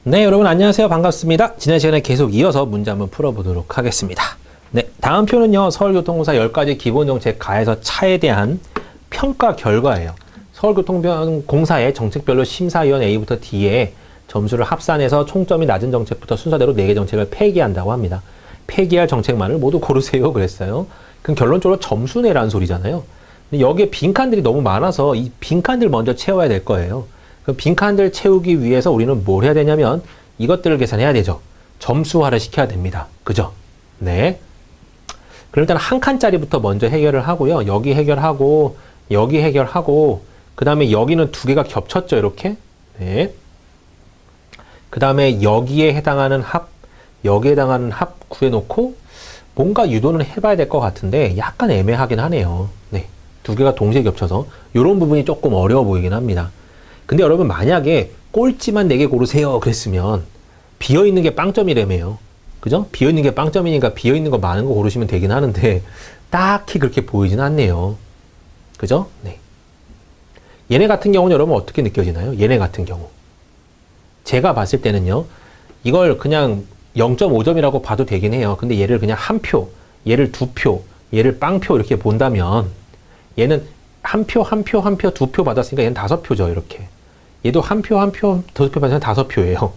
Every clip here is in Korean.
네, 여러분 안녕하세요. 반갑습니다. 지난 시간에 계속 이어서 문제 한번 풀어보도록 하겠습니다. 네, 다음 표는요. 서울교통공사 10가지 기본정책 가에서 차에 대한 평가 결과예요. 서울교통공사의 정책별로 심사위원 A부터 D에 점수를 합산해서 총점이 낮은 정책부터 순서대로 4개 정책을 폐기한다고 합니다. 폐기할 정책만을 모두 고르세요 그랬어요. 그럼 결론적으로 점수 내라는 소리잖아요. 근데 여기에 빈칸들이 너무 많아서 이 빈칸들 먼저 채워야 될 거예요. 그 빈칸들 채우기 위해서 우리는 뭘 해야 되냐면 이것들을 계산해야 되죠. 점수화를 시켜야 됩니다. 그죠? 네. 그럼 일단 한 칸짜리부터 먼저 해결을 하고요. 여기 해결하고 여기 해결하고 그 다음에 여기는 두 개가 겹쳤죠. 이렇게. 네. 그 다음에 여기에 해당하는 합, 여기에 해당하는 합 구해놓고 뭔가 유도는 해봐야 될 것 같은데 약간 애매하긴 하네요. 네. 두 개가 동시에 겹쳐서 이런 부분이 조금 어려워 보이긴 합니다. 근데 여러분 만약에 꼴찌만 4개 고르세요 그랬으면 비어있는 게 빵점이라며요. 그죠? 비어있는 게 빵점이니까 비어있는 거 많은 거 고르시면 되긴 하는데 딱히 그렇게 보이진 않네요. 그죠? 네. 얘네 같은 경우는 여러분 어떻게 느껴지나요? 얘네 같은 경우. 제가 봤을 때는요. 이걸 그냥 0.5점이라고 봐도 되긴 해요. 근데 얘를 그냥 한 표, 얘를 2표, 얘를 빵표 이렇게 본다면 얘는 한 표, 한 표, 한 표, 2표 받았으니까 얘는 5표죠. 이렇게. 얘도 한 표, 한 표, 2표 받으면 5표예요.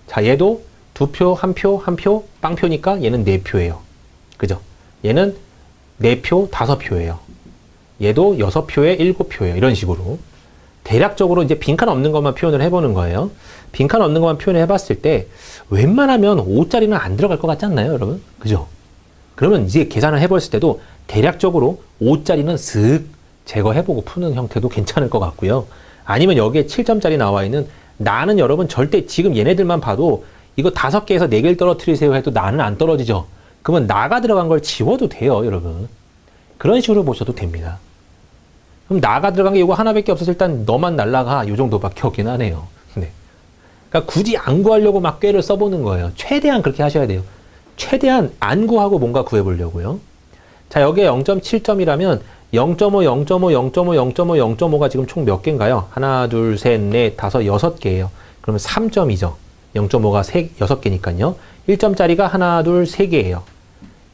자, 얘도 2표, 한 표, 한 표, 빵표니까 얘는 4표예요. 그죠? 얘는 4표, 5표예요. 얘도 6표에 7표예요. 이런 식으로. 대략적으로 이제 빈칸 없는 것만 표현을 해보는 거예요. 빈칸 없는 것만 표현을 해봤을 때 웬만하면 5짜리는 안 들어갈 것 같지 않나요, 여러분? 그죠? 그러면 이제 계산을 해봤을 때도 대략적으로 5짜리는 슥 제거해보고 푸는 형태도 괜찮을 것 같고요. 아니면 여기에 7점짜리 나와 있는 나는 여러분 절대 지금 얘네들만 봐도 이거 5개에서 4개를 떨어뜨리세요 해도 나는 안 떨어지죠. 그러면 나가 들어간 걸 지워도 돼요, 여러분. 그런 식으로 보셔도 됩니다. 그럼 나가 들어간 게 이거 하나밖에 없어서 일단 너만 날라가 요 정도밖에 없긴 하네요. 네. 그러니까 굳이 안 구하려고 막 꾀를 써보는 거예요. 최대한 그렇게 하셔야 돼요. 최대한 안 구하고 뭔가 구해보려고요. 자, 여기에 0.7점이라면 0.5, 0.5, 0.5, 0.5, 0.5가 지금 총 몇 개인가요? 하나, 둘, 셋, 넷, 다섯, 6개예요. 그러면 3점이죠. 0.5가 6개니까요. 1점짜리가 하나, 둘, 3개예요.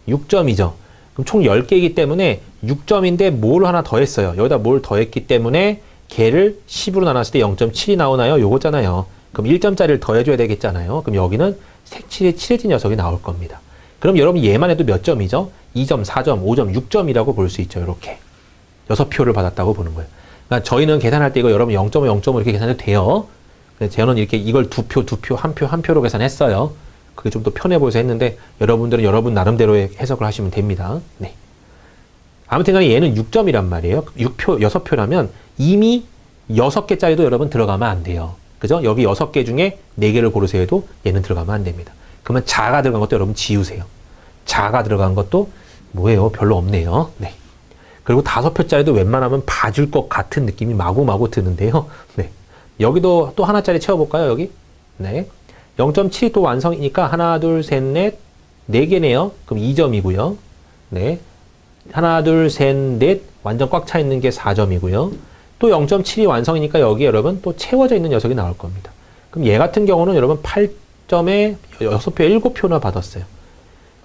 6점이죠. 그럼 총 10개이기 때문에 6점인데 뭘 하나 더했어요. 여기다 뭘 더했기 때문에 걔를 10으로 나눴을 때 0.7이 나오나요? 요거잖아요. 그럼 1점짜리를 더해줘야 되겠잖아요. 그럼 여기는 색칠이 칠해진 녀석이 나올 겁니다. 그럼 여러분 얘만 해도 몇 점이죠? 2점, 4점, 5점, 6점이라고 볼 수 있죠. 이렇게. 6표를 받았다고 보는 거예요. 그러니까 저희는 계산할 때 이거 여러분 0.5, 0.5 이렇게 계산해도 돼요. 근데 저는 이렇게 이걸 2표, 2표, 1표, 1표로 계산했어요. 그게 좀 더 편해 보여서 했는데 여러분들은 여러분 나름대로의 해석을 하시면 됩니다. 네. 아무튼 간에 얘는 6점이란 말이에요. 6표, 6표라면 이미 6개짜리도 여러분 들어가면 안 돼요. 그죠? 여기 6개 중에 4개를 고르세요 해도 얘는 들어가면 안 됩니다. 그러면 자가 들어간 것도 여러분 지우세요. 자가 들어간 것도 뭐예요? 별로 없네요. 네. 그리고 5표짜리도 웬만하면 봐줄 것 같은 느낌이 마구마구 드는데요. 네. 여기도 또 하나짜리 채워볼까요? 여기? 네. 0.7이 또 완성이니까 하나, 둘, 셋, 넷, 4개네요. 그럼 2점이고요. 네. 하나, 둘, 셋, 넷, 완전 꽉 차 있는 게 4점이고요. 또 0.7이 완성이니까 여기 여러분 또 채워져 있는 녀석이 나올 겁니다. 그럼 얘 같은 경우는 여러분 8점에 6표, 7표나 받았어요.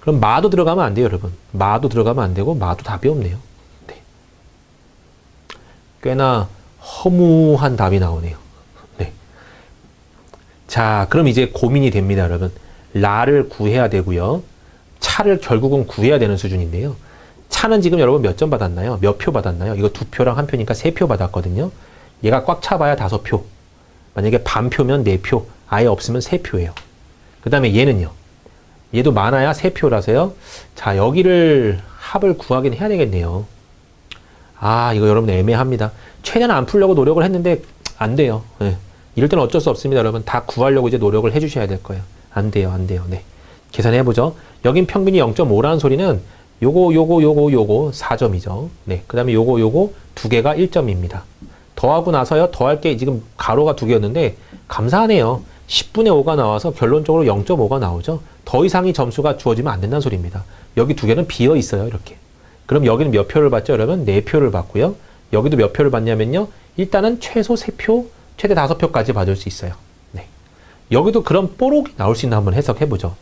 그럼 마도 들어가면 안 돼요, 여러분. 마도 들어가면 안 되고 마도 답이 없네요. 네. 꽤나 허무한 답이 나오네요. 네. 자, 그럼 이제 고민이 됩니다, 여러분. 라를 구해야 되고요. 차를 결국은 구해야 되는 수준인데요. 차는 지금 여러분 몇 점 받았나요? 몇 표 받았나요? 이거 2표랑 1표니까 3표 받았거든요. 얘가 꽉 차봐야 5표. 만약에 반표면 4표. 아예 없으면 3표예요. 그 다음에 얘는요. 얘도 많아야 3표라서요. 자, 여기를 합을 구하긴 해야 되겠네요. 아, 이거 여러분 애매합니다. 최대한 안 풀려고 노력을 했는데 안 돼요. 네. 이럴 때는 어쩔 수 없습니다, 여러분. 다 구하려고 이제 노력을 해주셔야 될 거예요. 안 돼요, 안 돼요. 네. 계산해보죠. 여긴 평균이 0.5라는 소리는 요거 4점이죠. 네. 그 다음에 요거 2개가 1점입니다. 더하고 나서요. 더할 게 지금 가로가 2개였는데 감사하네요. 10분의 5가 나와서 결론적으로 0.5가 나오죠. 더 이상의 점수가 주어지면 안 된다는 소리입니다. 여기 2개는 비어 있어요. 이렇게. 그럼 여기는 몇 표를 받죠? 여러분 4표를 받고요. 여기도 몇 표를 받냐면요. 일단은 최소 3표, 최대 5표까지 받을 수 있어요. 네. 여기도 그런 뽀록이 나올 수 있나 한번 해석해보죠.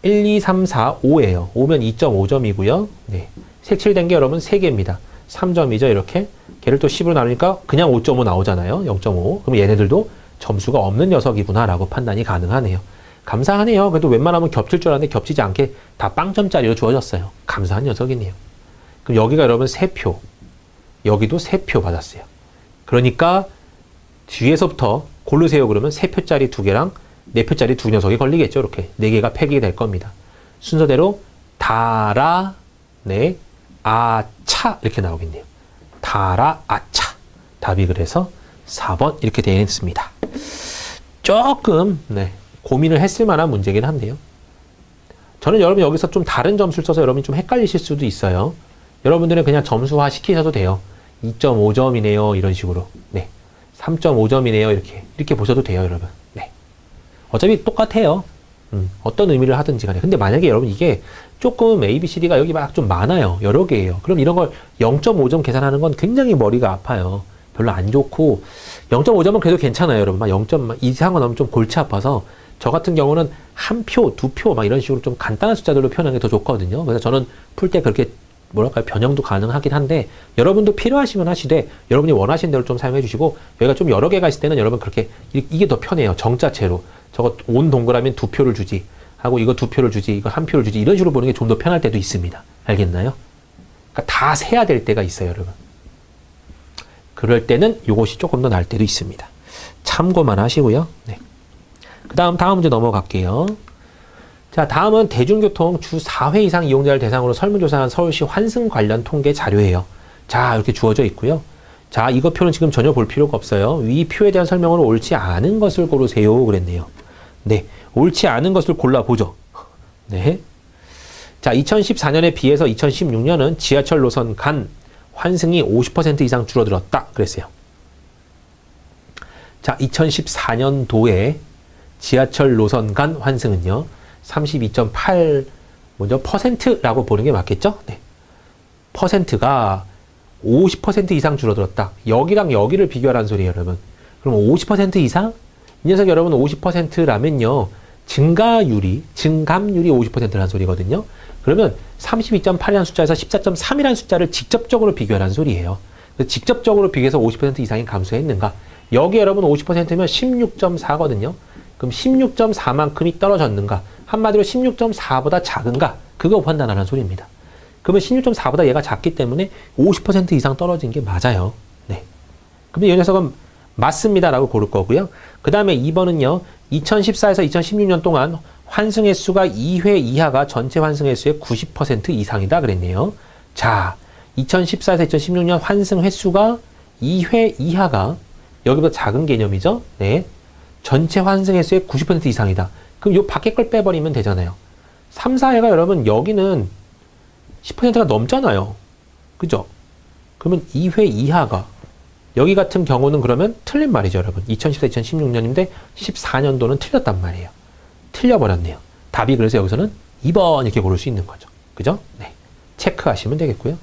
1, 2, 3, 4, 5예요. 5면 2.5점이고요. 네. 색칠된 게 여러분 3개입니다. 3점이죠. 이렇게. 걔를 또 10으로 나누니까 그냥 5.5 나오잖아요. 0.5. 그럼 얘네들도 점수가 없는 녀석이구나 라고 판단이 가능하네요. 감사하네요. 그래도 웬만하면 겹칠 줄 알았는데 겹치지 않게 다 빵점짜리로 주어졌어요. 감사한 녀석이네요. 그럼 여기가 여러분 3표. 여기도 3표 받았어요. 그러니까 뒤에서부터 고르세요 그러면 3표짜리 2개랑 4표짜리 2녀석이 걸리겠죠. 이렇게 4개가 팩이 될 겁니다. 순서대로 다라, 네, 아차 이렇게 나오겠네요. 다라, 아차. 답이 그래서 4번 이렇게 되어 있습니다. 조금 네, 고민을 했을 만한 문제긴 한데요. 저는 여러분 여기서 좀 다른 점수를 써서 여러분이 좀 헷갈리실 수도 있어요. 여러분들은 그냥 점수화 시키셔도 돼요. 2.5점이네요. 이런 식으로. 네. 3.5점이네요. 이렇게 보셔도 돼요, 여러분. 네. 어차피 똑같아요. 어떤 의미를 하든지 간에. 근데 만약에 여러분 이게 조금 A, B, C, D가 여기 막 좀 많아요. 여러 개예요. 그럼 이런 걸 0.5점 계산하는 건 굉장히 머리가 아파요. 별로 안 좋고 0.5점은 그래도 괜찮아요, 여러분. 막 0점 이상은 넘으면 좀 골치 아파서 저 같은 경우는 1표, 2표 막 이런 식으로 좀 간단한 숫자들로 표현하는 게 더 좋거든요. 그래서 저는 풀 때 그렇게 뭐랄까요, 변형도 가능하긴 한데 여러분도 필요하시면 하시되 여러분이 원하시는 대로 좀 사용해 주시고 여기가 좀 여러 개가 있을 때는 여러분 그렇게 이게 더 편해요. 정자체로 저거 온 동그라미는 2표를 주지 하고 이거 2표를 주지 이거 1표를 주지 이런 식으로 보는 게 좀 더 편할 때도 있습니다. 알겠나요? 그러니까 다 세야 될 때가 있어요, 여러분. 그럴 때는 이것이 조금 더 나을 때도 있습니다. 참고만 하시고요. 네. 다음 문제 넘어갈게요. 자, 다음은 대중교통 주 4회 이상 이용자를 대상으로 설문조사한 서울시 환승 관련 통계 자료예요. 자, 이렇게 주어져 있고요. 자, 이거 표는 지금 전혀 볼 필요가 없어요. 위 표에 대한 설명으로 옳지 않은 것을 고르세요. 그랬네요. 네, 옳지 않은 것을 골라보죠. 네. 자, 2014년에 비해서 2016년은 지하철 노선 간 환승이 50% 이상 줄어들었다. 그랬어요. 자, 2014년도에 지하철 노선 간 환승은요. 32.8 먼저 퍼센트라고 보는 게 맞겠죠? 네. 퍼센트가 50% 이상 줄어들었다. 여기랑 여기를 비교하라는 소리예요, 여러분. 그럼 50% 이상? 이 녀석 여러분 50%라면요. 증감률이 50%라는 소리거든요. 그러면 32.8이라는 숫자에서 14.3이라는 숫자를 직접적으로 비교하라는 소리예요. 그래서 직접적으로 비교해서 50% 이상이 감소했는가? 여기 여러분 50%면 16.4거든요. 그럼 16.4만큼이 떨어졌는가? 한마디로 16.4보다 작은가? 그거 판단하라는 소리입니다. 그러면 16.4보다 얘가 작기 때문에 50% 이상 떨어진 게 맞아요. 네. 그러면 이 녀석은 맞습니다라고 고를 거고요. 그 다음에 2번은요. 2014에서 2016년 동안 환승 횟수가 2회 이하가 전체 환승 횟수의 90% 이상이다 그랬네요. 자, 2014에서 2016년 환승 횟수가 2회 이하가 여기보다 작은 개념이죠. 네. 전체 환승 횟수의 90% 이상이다. 그럼 요 밖에 걸 빼버리면 되잖아요. 3, 4회가 여러분 여기는 10%가 넘잖아요. 그죠? 그러면 2회 이하가 여기 같은 경우는 그러면 틀린 말이죠, 여러분. 2014, 2016년인데 14년도는 틀렸단 말이에요. 틀려버렸네요. 답이 그래서 여기서는 2번 이렇게 고를 수 있는 거죠. 그죠? 네. 체크하시면 되겠고요.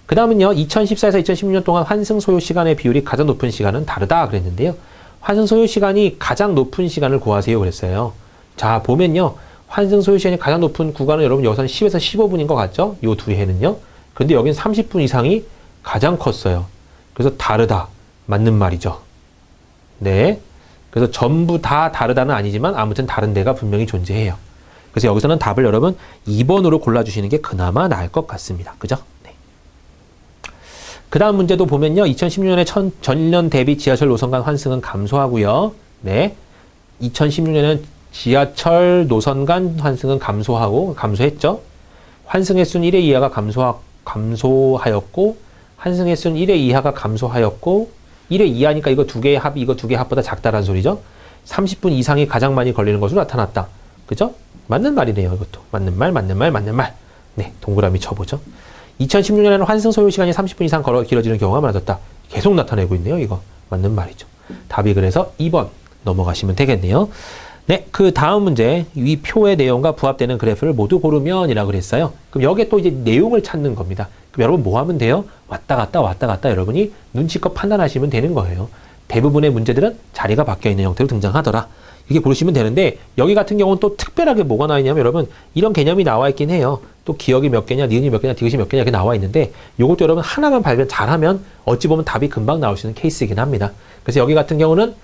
그 다음은요. 2014에서 2016년 동안 환승 소요 시간의 비율이 가장 높은 시간은 다르다 그랬는데요. 환승 소요 시간이 가장 높은 시간을 구하세요 그랬어요. 자, 보면요. 환승 소요 시간이 가장 높은 구간은 여러분 여기서는 10에서 15분인 것 같죠? 요 두 해는요. 근데 여기는 30분 이상이 가장 컸어요. 그래서 다르다. 맞는 말이죠. 네. 그래서 전부 다 다르다는 아니지만 아무튼 다른 데가 분명히 존재해요. 그래서 여기서는 답을 여러분 2번으로 골라주시는 게 그나마 나을 것 같습니다. 그죠? 네. 그 다음 문제도 보면요. 2016년에 전년 대비 지하철 노선 간 환승은 감소하고요. 네. 2016년에는 지하철 노선 간 환승은 감소했죠. 환승 횟수는 1회 이하가 감소하였고 환승 횟수는 1회 이하가 감소하였고 1회 이하니까 이거 두 개의 합이 이거 두 개의 합보다 작다라는 소리죠. 30분 이상이 가장 많이 걸리는 것으로 나타났다. 그죠? 맞는 말이네요. 이것도. 맞는 말. 네, 동그라미 쳐보죠. 2016년에는 환승 소요 시간이 30분 이상 길어지는 경우가 많아졌다. 계속 나타내고 있네요. 이거. 맞는 말이죠. 답이 그래서 2번 넘어가시면 되겠네요. 네, 그 다음 문제. 위 표의 내용과 부합되는 그래프를 모두 고르면 이라고 그랬어요. 그럼 여기에 또 이제 내용을 찾는 겁니다. 그럼 여러분 뭐 하면 돼요? 왔다 갔다 여러분이 눈치껏 판단하시면 되는 거예요. 대부분의 문제들은 자리가 바뀌어 있는 형태로 등장하더라. 이렇게 보시면 되는데 여기 같은 경우는 또 특별하게 뭐가 나와 있냐면 여러분 이런 개념이 나와 있긴 해요. 또 기억이 몇 개냐, 니은이 몇 개냐, 디귿이 몇 개냐 이렇게 나와 있는데 요것도 여러분 하나만 발견 잘하면 어찌 보면 답이 금방 나올 수 있는 케이스이긴 합니다. 그래서 여기 같은 경우는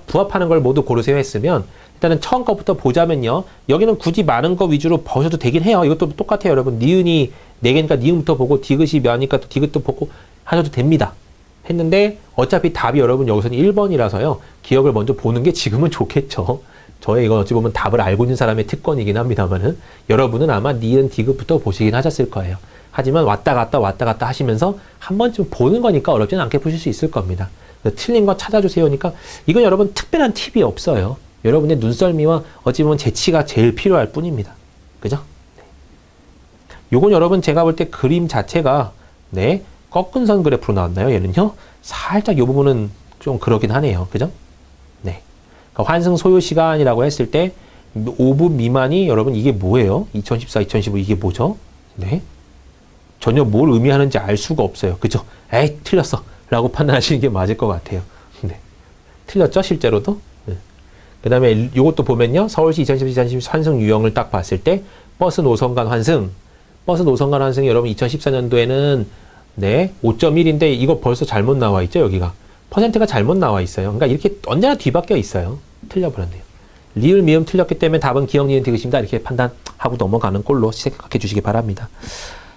부합하는 걸 모두 고르세요 했으면 일단은 처음 것부터 보자면요. 여기는 굳이 많은 거 위주로 보셔도 되긴 해요. 이것도 똑같아요. 여러분 니은이 4개니까 니은부터 보고 디귿이 몇이니까 또 디귿도 보고 하셔도 됩니다. 했는데 어차피 답이 여러분 여기서는 1번이라서요. 기억을 먼저 보는 게 지금은 좋겠죠. 저의 이건 어찌 보면 답을 알고 있는 사람의 특권이긴 합니다만은 여러분은 아마 니은 디귿부터 보시긴 하셨을 거예요. 하지만 왔다 갔다 하시면서 한 번쯤 보는 거니까 어렵지는 않게 보실 수 있을 겁니다. 틀린 거 찾아주세요니까 이건 여러분 특별한 팁이 없어요. 여러분의 눈썰미와 어찌 보면 재치가 제일 필요할 뿐입니다. 그죠? 네. 요건 여러분 제가 볼 때 그림 자체가 네 꺾은 선 그래프로 나왔나요? 얘는요 살짝 요 부분은 좀 그러긴 하네요. 그죠? 네. 그러니까 환승 소요 시간이라고 했을 때 5분 미만이 여러분 이게 뭐예요? 2014, 2015 이게 뭐죠? 네. 전혀 뭘 의미하는지 알 수가 없어요. 그죠? 에이 틀렸어 라고 판단하시는 게 맞을 것 같아요. 네. 틀렸죠? 실제로도? 네. 그 다음에 요것도 보면요. 서울시 2014, 2015 환승 유형을 딱 봤을 때 버스 노선 환승 환승이 여러분 2014년도에는 네 5.1인데 이거 벌써 잘못 나와 있죠? 여기가 퍼센트가 잘못 나와 있어요. 그러니까 이렇게 언제나 뒤바뀌어 있어요. 틀려버렸네요. 리을 미음 틀렸기 때문에 답은 기억 니은 디귿입니다. 이렇게 판단하고 넘어가는 꼴로 생각해 주시기 바랍니다.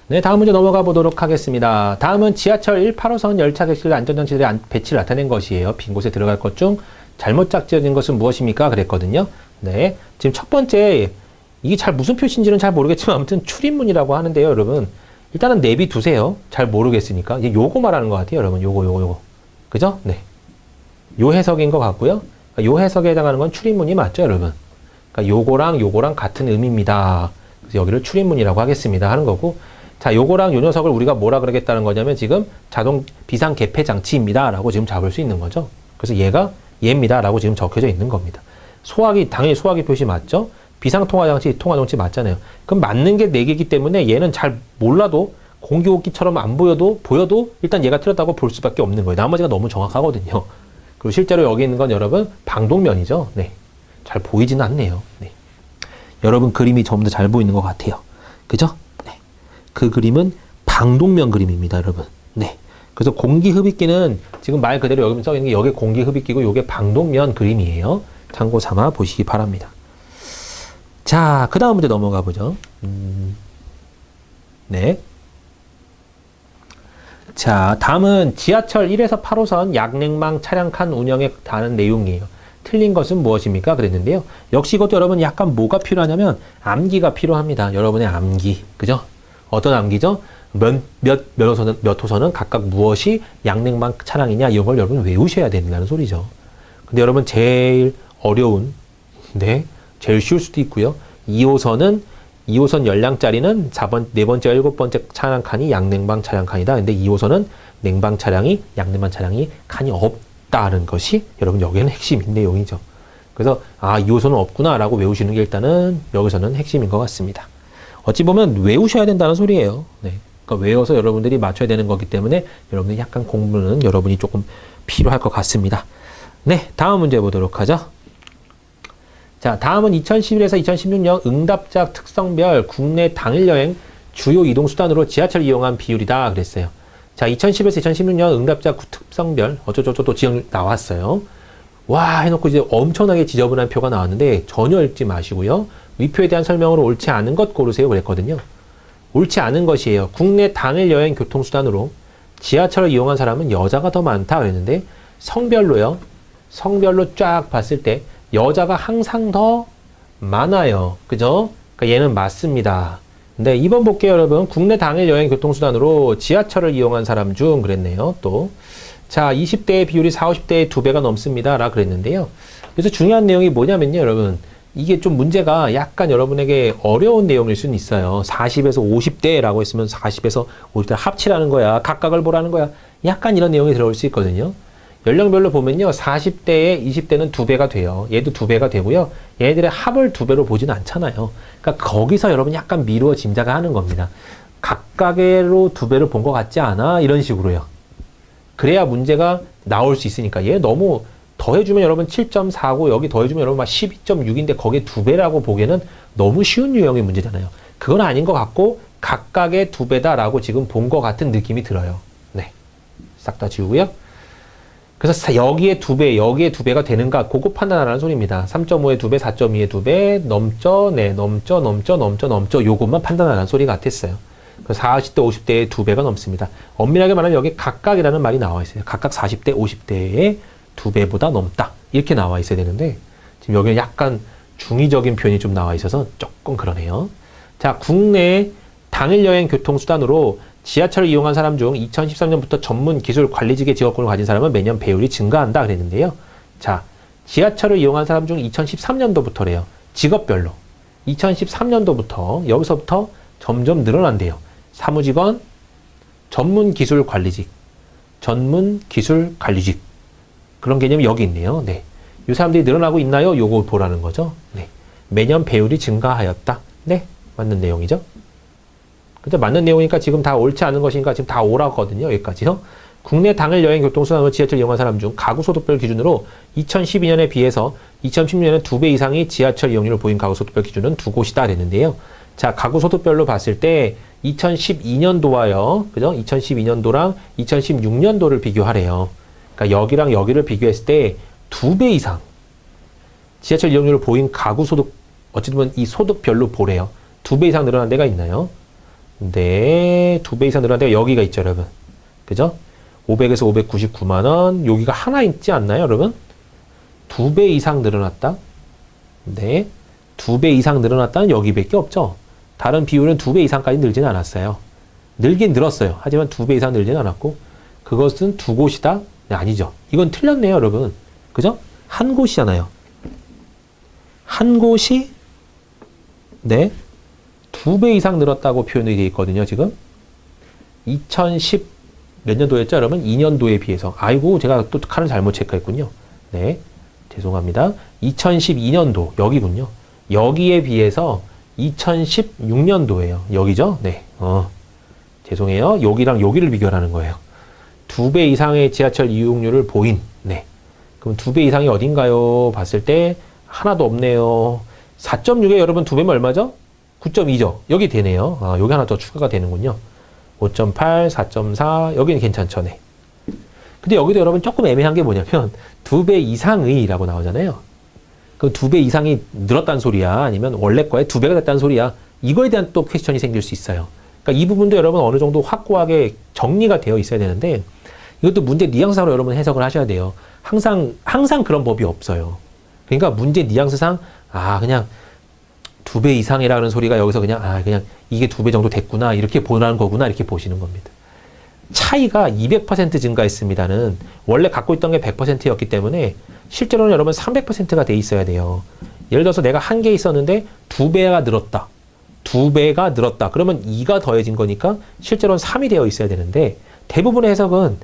네, 다음 문제 넘어가 보도록 하겠습니다. 다음은 지하철 1, 8호선 열차 객실 안전장치들의 배치를 나타낸 것이에요. 빈 곳에 들어갈 것 중 잘못 짝지어진 것은 무엇입니까? 그랬거든요. 네, 지금 첫 번째 이게 잘 무슨 표시인지는 잘 모르겠지만 아무튼 출입문이라고 하는데요, 여러분. 일단은 내비 두세요. 잘 모르겠으니까. 이제 요거 말하는 것 같아요, 여러분. 요거. 그죠? 네. 요 해석인 것 같고요. 그러니까 요 해석에 해당하는 건 출입문이 맞죠, 여러분? 그러니까 요거랑 같은 의미입니다. 그래서 여기를 출입문이라고 하겠습니다. 하는 거고. 자, 요거랑 요 녀석을 우리가 뭐라 그러겠다는 거냐면 지금 자동 비상 개폐 장치입니다. 라고 지금 잡을 수 있는 거죠. 그래서 얘입니다. 라고 지금 적혀져 있는 겁니다. 당연히 소화기 표시 맞죠? 비상통화장치, 통화장치 맞잖아요. 그럼 맞는 게 4개이기 때문에 얘는 잘 몰라도 공기호흡기처럼 안 보여도 일단 얘가 틀렸다고 볼 수밖에 없는 거예요. 나머지가 너무 정확하거든요. 그리고 실제로 여기 있는 건 여러분 방독면이죠. 네. 잘 보이지는 않네요. 네. 여러분 그림이 좀 더 잘 보이는 것 같아요. 그죠? 네. 그 그림은 방독면 그림입니다, 여러분. 네. 그래서 공기흡입기는 지금 말 그대로 여기 써 있는 게 여기 공기흡입기고 요게 방독면 그림이에요. 참고 삼아 보시기 바랍니다. 자, 그 다음 문제 넘어가 보죠. 네. 자, 다음은 지하철 1에서 8호선 약냉망 차량 칸 운영에 관한 내용이에요. 틀린 것은 무엇입니까? 그랬는데요. 역시 이것도 여러분 약간 뭐가 필요하냐면 암기가 필요합니다. 여러분의 암기. 그죠? 어떤 암기죠? 몇 호선은 각각 무엇이 약냉망 차량이냐 이걸 여러분 외우셔야 된다는 소리죠. 근데 여러분 제일 어려운 제일 쉬울 수도 있고요. 2호선 열량짜리는 4번째, 7번째 차량 칸이 약냉방 차량 칸이다. 근데 2호선은 냉방 차량이, 약냉방 차량이 칸이 없다는 것이 여러분 여기는 핵심인 내용이죠. 그래서 2호선은 없구나라고 외우시는 게 일단은 여기서는 핵심인 것 같습니다. 어찌 보면 외우셔야 된다는 소리예요. 네. 그러니까 외워서 여러분들이 맞춰야 되는 거기 때문에 여러분들이 약간 공부는 여러분이 조금 필요할 것 같습니다. 네, 다음 문제 보도록 하죠. 자, 다음은 2011에서 2016년 응답자 특성별 국내 당일 여행 주요 이동 수단으로 지하철 이용한 비율이다 그랬어요. 자, 2010에서 2016년 응답자 특성별 어쩌고저쩌고 지역 나왔어요. 와 해놓고 이제 엄청나게 지저분한 표가 나왔는데 전혀 읽지 마시고요. 위표에 대한 설명으로 옳지 않은 것 고르세요 그랬거든요. 옳지 않은 것이에요. 국내 당일 여행 교통수단으로 지하철을 이용한 사람은 여자가 더 많다 그랬는데 성별로 쫙 봤을 때 여자가 항상 더 많아요. 그죠? 그러니까 얘는 맞습니다. 근데 2번 볼게요, 여러분. 국내 당일 여행 교통수단으로 지하철을 이용한 사람 중 그랬네요. 또. 자, 20대의 비율이 40, 50대의 2배가 넘습니다. 라 그랬는데요. 그래서 중요한 내용이 뭐냐면요, 여러분. 이게 좀 문제가 약간 여러분에게 어려운 내용일 수는 있어요. 40에서 50대라고 했으면 40에서 50대 합치라는 거야. 각각을 보라는 거야. 약간 이런 내용이 들어올 수 있거든요. 연령별로 보면요. 40대에 20대는 2배가 돼요. 얘도 2배가 되고요. 얘네들의 합을 2배로 보지는 않잖아요. 그러니까 거기서 여러분 약간 미루어 짐작을 하는 겁니다. 각각으로 2배를 본 것 같지 않아? 이런 식으로요. 그래야 문제가 나올 수 있으니까. 얘 너무 더해주면 여러분 7.4고 여기 더해주면 여러분 막 12.6인데 거기에 2배라고 보기에는 너무 쉬운 유형의 문제잖아요. 그건 아닌 것 같고 각각의 2배다라고 지금 본 것 같은 느낌이 들어요. 네, 싹 다 지우고요. 그래서 여기에 2배, 여기에 2배가 되는가 그거 판단하라는 소리입니다. 3.5에 2배, 4.2에 2배, 넘죠, 네, 넘죠 요것만 판단하라는 소리 같았어요. 그래서 40대, 50대에 2배가 넘습니다. 엄밀하게 말하면 여기 각각이라는 말이 나와 있어요. 각각 40대, 50대에 2배보다 넘다. 이렇게 나와 있어야 되는데 지금 여기는 약간 중의적인 표현이 좀 나와 있어서 조금 그러네요. 자, 국내 당일 여행 교통수단으로 지하철을 이용한 사람 중 2013년부터 전문 기술 관리직의 직업군을 가진 사람은 매년 배율이 증가한다 그랬는데요. 자, 지하철을 이용한 사람 중 2013년도부터래요. 직업별로. 2013년도부터 여기서부터 점점 늘어난대요. 사무직원, 전문 기술 관리직, 전문 기술 관리직. 그런 개념이 여기 있네요. 네. 이 사람들이 늘어나고 있나요? 요거 보라는 거죠. 네. 매년 배율이 증가하였다. 네. 맞는 내용이죠. 근데 맞는 내용이니까 지금 다 옳지 않은 것인가 지금 다 오라거든요. 여기까지요. 국내 당일 여행 교통수단으로 지하철 이용한 사람 중 가구 소득별 기준으로 2012년에 비해서 2016년에 2배 이상이 지하철 이용률을 보인 가구 소득별 기준은 2곳이다 그랬는데요. 자, 가구 소득별로 봤을 때 2012년도와요. 그죠? 2012년도랑 2016년도를 비교하래요. 그러니까 여기랑 여기를 비교했을 때 2배 이상 지하철 이용률을 보인 가구 소득, 어쨌든 이 소득별로 보래요. 2배 이상 늘어난 데가 있나요? 네, 2배 이상 늘어난 데가 여기가 있죠, 여러분. 그죠? 500에서 599만 원. 여기가 하나 있지 않나요, 여러분? 2배 이상 늘어났다. 네, 2배 이상 늘어났다는 여기밖에 없죠. 다른 비율은 2배 이상까지 늘지는 않았어요. 늘긴 늘었어요. 하지만 2배 이상 늘지는 않았고 그것은 2곳이다? 네, 아니죠. 이건 틀렸네요, 여러분. 그죠? 한 곳이잖아요. 한 곳이 네, 2배 이상 늘었다고 표현이 되어 있거든요, 지금. 2010 몇 년도였죠, 여러분? 2년도에 비해서. 아이고, 제가 또 칸을 잘못 체크했군요. 네, 죄송합니다. 2012년도, 여기군요. 여기에 비해서 2016년도예요. 여기죠? 네, 죄송해요. 여기랑 여기를 비교하는 거예요. 2배 이상의 지하철 이용률을 보인, 네. 그럼 2배 이상이 어딘가요? 봤을 때 하나도 없네요. 4.6에 여러분 2배면 얼마죠? 9.2죠. 여기 되네요. 여기 하나 더 추가가 되는군요. 5.8, 4.4, 여기는 괜찮죠. 네. 근데 여기도 여러분 조금 애매한 게 뭐냐면 2배 이상의 라고 나오잖아요. 그 2배 이상이 늘었다는 소리야? 아니면 원래 거에 2배가 됐다는 소리야? 이거에 대한 또 퀘스천이 생길 수 있어요. 그러니까 이 부분도 여러분 어느 정도 확고하게 정리가 되어 있어야 되는데 이것도 문제 뉘앙스상으로 여러분 해석을 하셔야 돼요. 항상 그런 법이 없어요. 그러니까 문제 뉘앙스상 그냥 2배 이상이라는 소리가 여기서 그냥 이게 2배 정도 됐구나 이렇게 보라는 거구나 이렇게 보시는 겁니다. 차이가 200% 증가했습니다는 원래 갖고 있던 게 100%였기 때문에 실제로는 여러분 300%가 돼 있어야 돼요. 예를 들어서 내가 한 개 있었는데 2배가 늘었다. 2배가 늘었다. 그러면 2가 더해진 거니까 실제로는 3이 되어 있어야 되는데 대부분의 해석은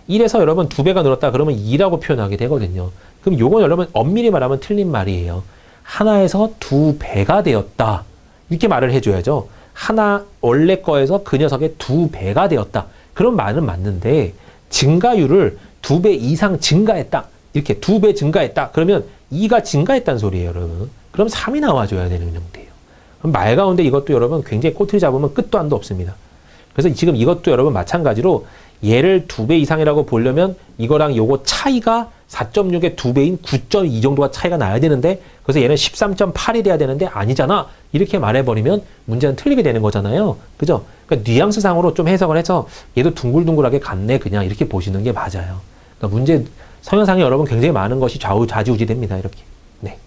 1에서 여러분 2배가 늘었다 그러면 2라고 표현하게 되거든요. 그럼 요건 여러분 엄밀히 말하면 틀린 말이에요. 하나에서 2배가 되었다. 이렇게 말을 해줘야죠. 하나 원래 거에서 그 녀석의 2배가 되었다. 그런 말은 맞는데 증가율을 2배 이상 증가했다. 이렇게 2배 증가했다. 그러면 2가 증가했다는 소리예요, 여러분. 그럼 3이 나와줘야 되는 형태예요. 그럼 말 가운데 이것도 여러분 굉장히 꼬투리 잡으면 끝도 안도 없습니다. 그래서 지금 이것도 여러분 마찬가지로 얘를 2배 이상이라고 보려면 이거랑 요거 차이가 4.6의 2배인 9.2 정도가 차이가 나야 되는데 그래서 얘는 13.8이 돼야 되는데 아니잖아. 이렇게 말해버리면 문제는 틀리게 되는 거잖아요. 그죠? 그러니까 뉘앙스상으로 좀 해석을 해서 얘도 둥글둥글하게 갔네 그냥 이렇게 보시는 게 맞아요. 그러니까 문제 성형상에 여러분 굉장히 많은 것이 좌지우지 됩니다. 이렇게. 네.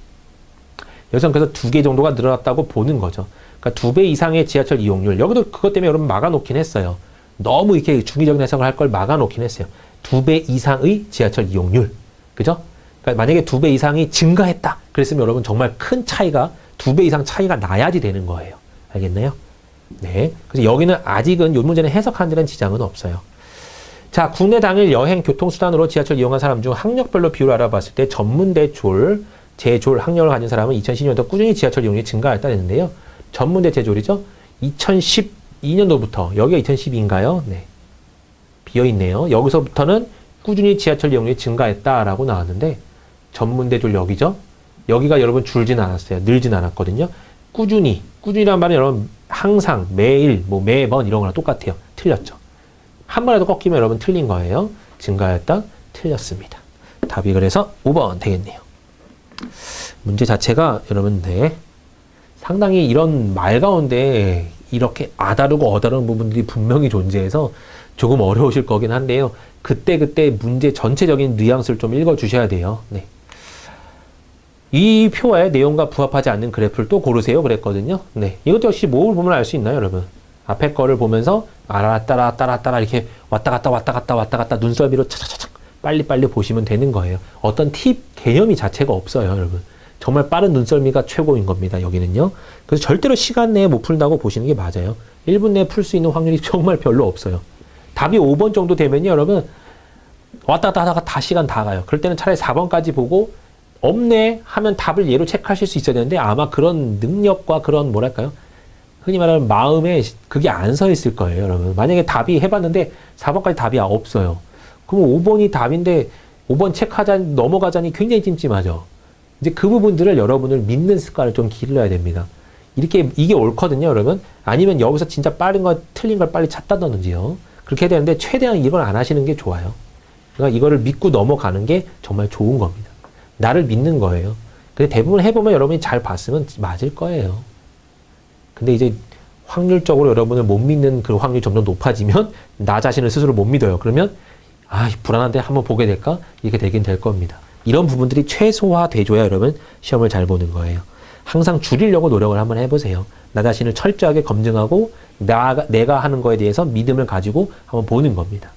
여기서는 그래서 2개 정도가 늘어났다고 보는 거죠. 그러니까 2배 이상의 지하철 이용률. 여기도 그것 때문에 여러분 막아놓긴 했어요. 너무 이렇게 중의적인 해석을 할 걸 막아놓긴 했어요. 2배 이상의 지하철 이용률. 그죠? 그러니까 만약에 2배 이상이 증가했다. 그랬으면 여러분 정말 큰 차이가 2배 이상 차이가 나야지 되는 거예요. 알겠나요? 네. 그래서 여기는 아직은 이 문제는 해석하는 데는 지장은 없어요. 자, 국내 당일 여행 교통수단으로 지하철 이용한 사람 중 학력별로 비율을 알아봤을 때 전문대 졸, 재졸 학력을 가진 사람은 2012년부터 꾸준히 지하철 이용률이 증가했다는데요. 전문대 재졸이죠. 2012년도부터 여기가 2012인가요? 네. 비어있네요. 여기서부터는 꾸준히 지하철 이용률이 증가했다라고 나왔는데 전문대졸 여기죠? 여기가 여러분 줄진 않았어요. 늘진 않았거든요. 꾸준히란 말은 여러분 항상, 매일, 뭐 매번 이런 거랑 똑같아요. 틀렸죠. 한 번이라도 꺾이면 여러분 틀린 거예요. 증가했다, 틀렸습니다. 답이 그래서 5번 되겠네요. 문제 자체가 여러분 상당히 이런 말 가운데 이렇게 아다르고 어다른 부분들이 분명히 존재해서 조금 어려우실 거긴 한데요. 그때 문제 전체적인 뉘앙스를 좀 읽어주셔야 돼요. 네. 이 표의 내용과 부합하지 않는 그래프를 또 고르세요 그랬거든요. 네. 이것도 역시 뭘 보면 알 수 있나요, 여러분? 앞에 거를 보면서 따라 이렇게 왔다 갔다 눈썰미로 차차차차 빨리빨리 보시면 되는 거예요. 어떤 팁 개념이 자체가 없어요, 여러분. 정말 빠른 눈썰미가 최고인 겁니다, 여기는요. 그래서 절대로 시간 내에 못 풀다고 보시는 게 맞아요. 1분 내에 풀 수 있는 확률이 정말 별로 없어요. 답이 5번 정도 되면요, 여러분, 왔다 갔다 하다가 다 시간 다 가요. 그럴 때는 차라리 4번까지 보고, 없네 하면 답을 얘로 체크하실 수 있어야 되는데, 아마 그런 능력과 그런, 뭐랄까요? 흔히 말하는 마음에 그게 안 서 있을 거예요, 여러분. 만약에 답이 해봤는데, 4번까지 답이 없어요. 그럼 5번이 답인데, 5번 체크하자니, 넘어가자니 굉장히 찜찜하죠. 이제 그 부분들을 여러분을 믿는 습관을 좀 길러야 됩니다. 이게 옳거든요, 여러분. 아니면 여기서 진짜 빠른 거, 틀린 걸 빨리 찾다든지요. 그렇게 해야 되는데, 최대한 이걸 안 하시는 게 좋아요. 그러니까 이거를 믿고 넘어가는 게 정말 좋은 겁니다. 나를 믿는 거예요. 근데 대부분 해보면 여러분이 잘 봤으면 맞을 거예요. 근데 이제 확률적으로 여러분을 못 믿는 그 확률이 점점 높아지면, 나 자신을 스스로 못 믿어요. 그러면, 불안한데 한번 보게 될까? 이렇게 되긴 될 겁니다. 이런 부분들이 최소화돼줘야 여러분 시험을 잘 보는 거예요. 항상 줄이려고 노력을 한번 해보세요. 나 자신을 철저하게 검증하고 내가 하는 거에 대해서 믿음을 가지고 한번 보는 겁니다.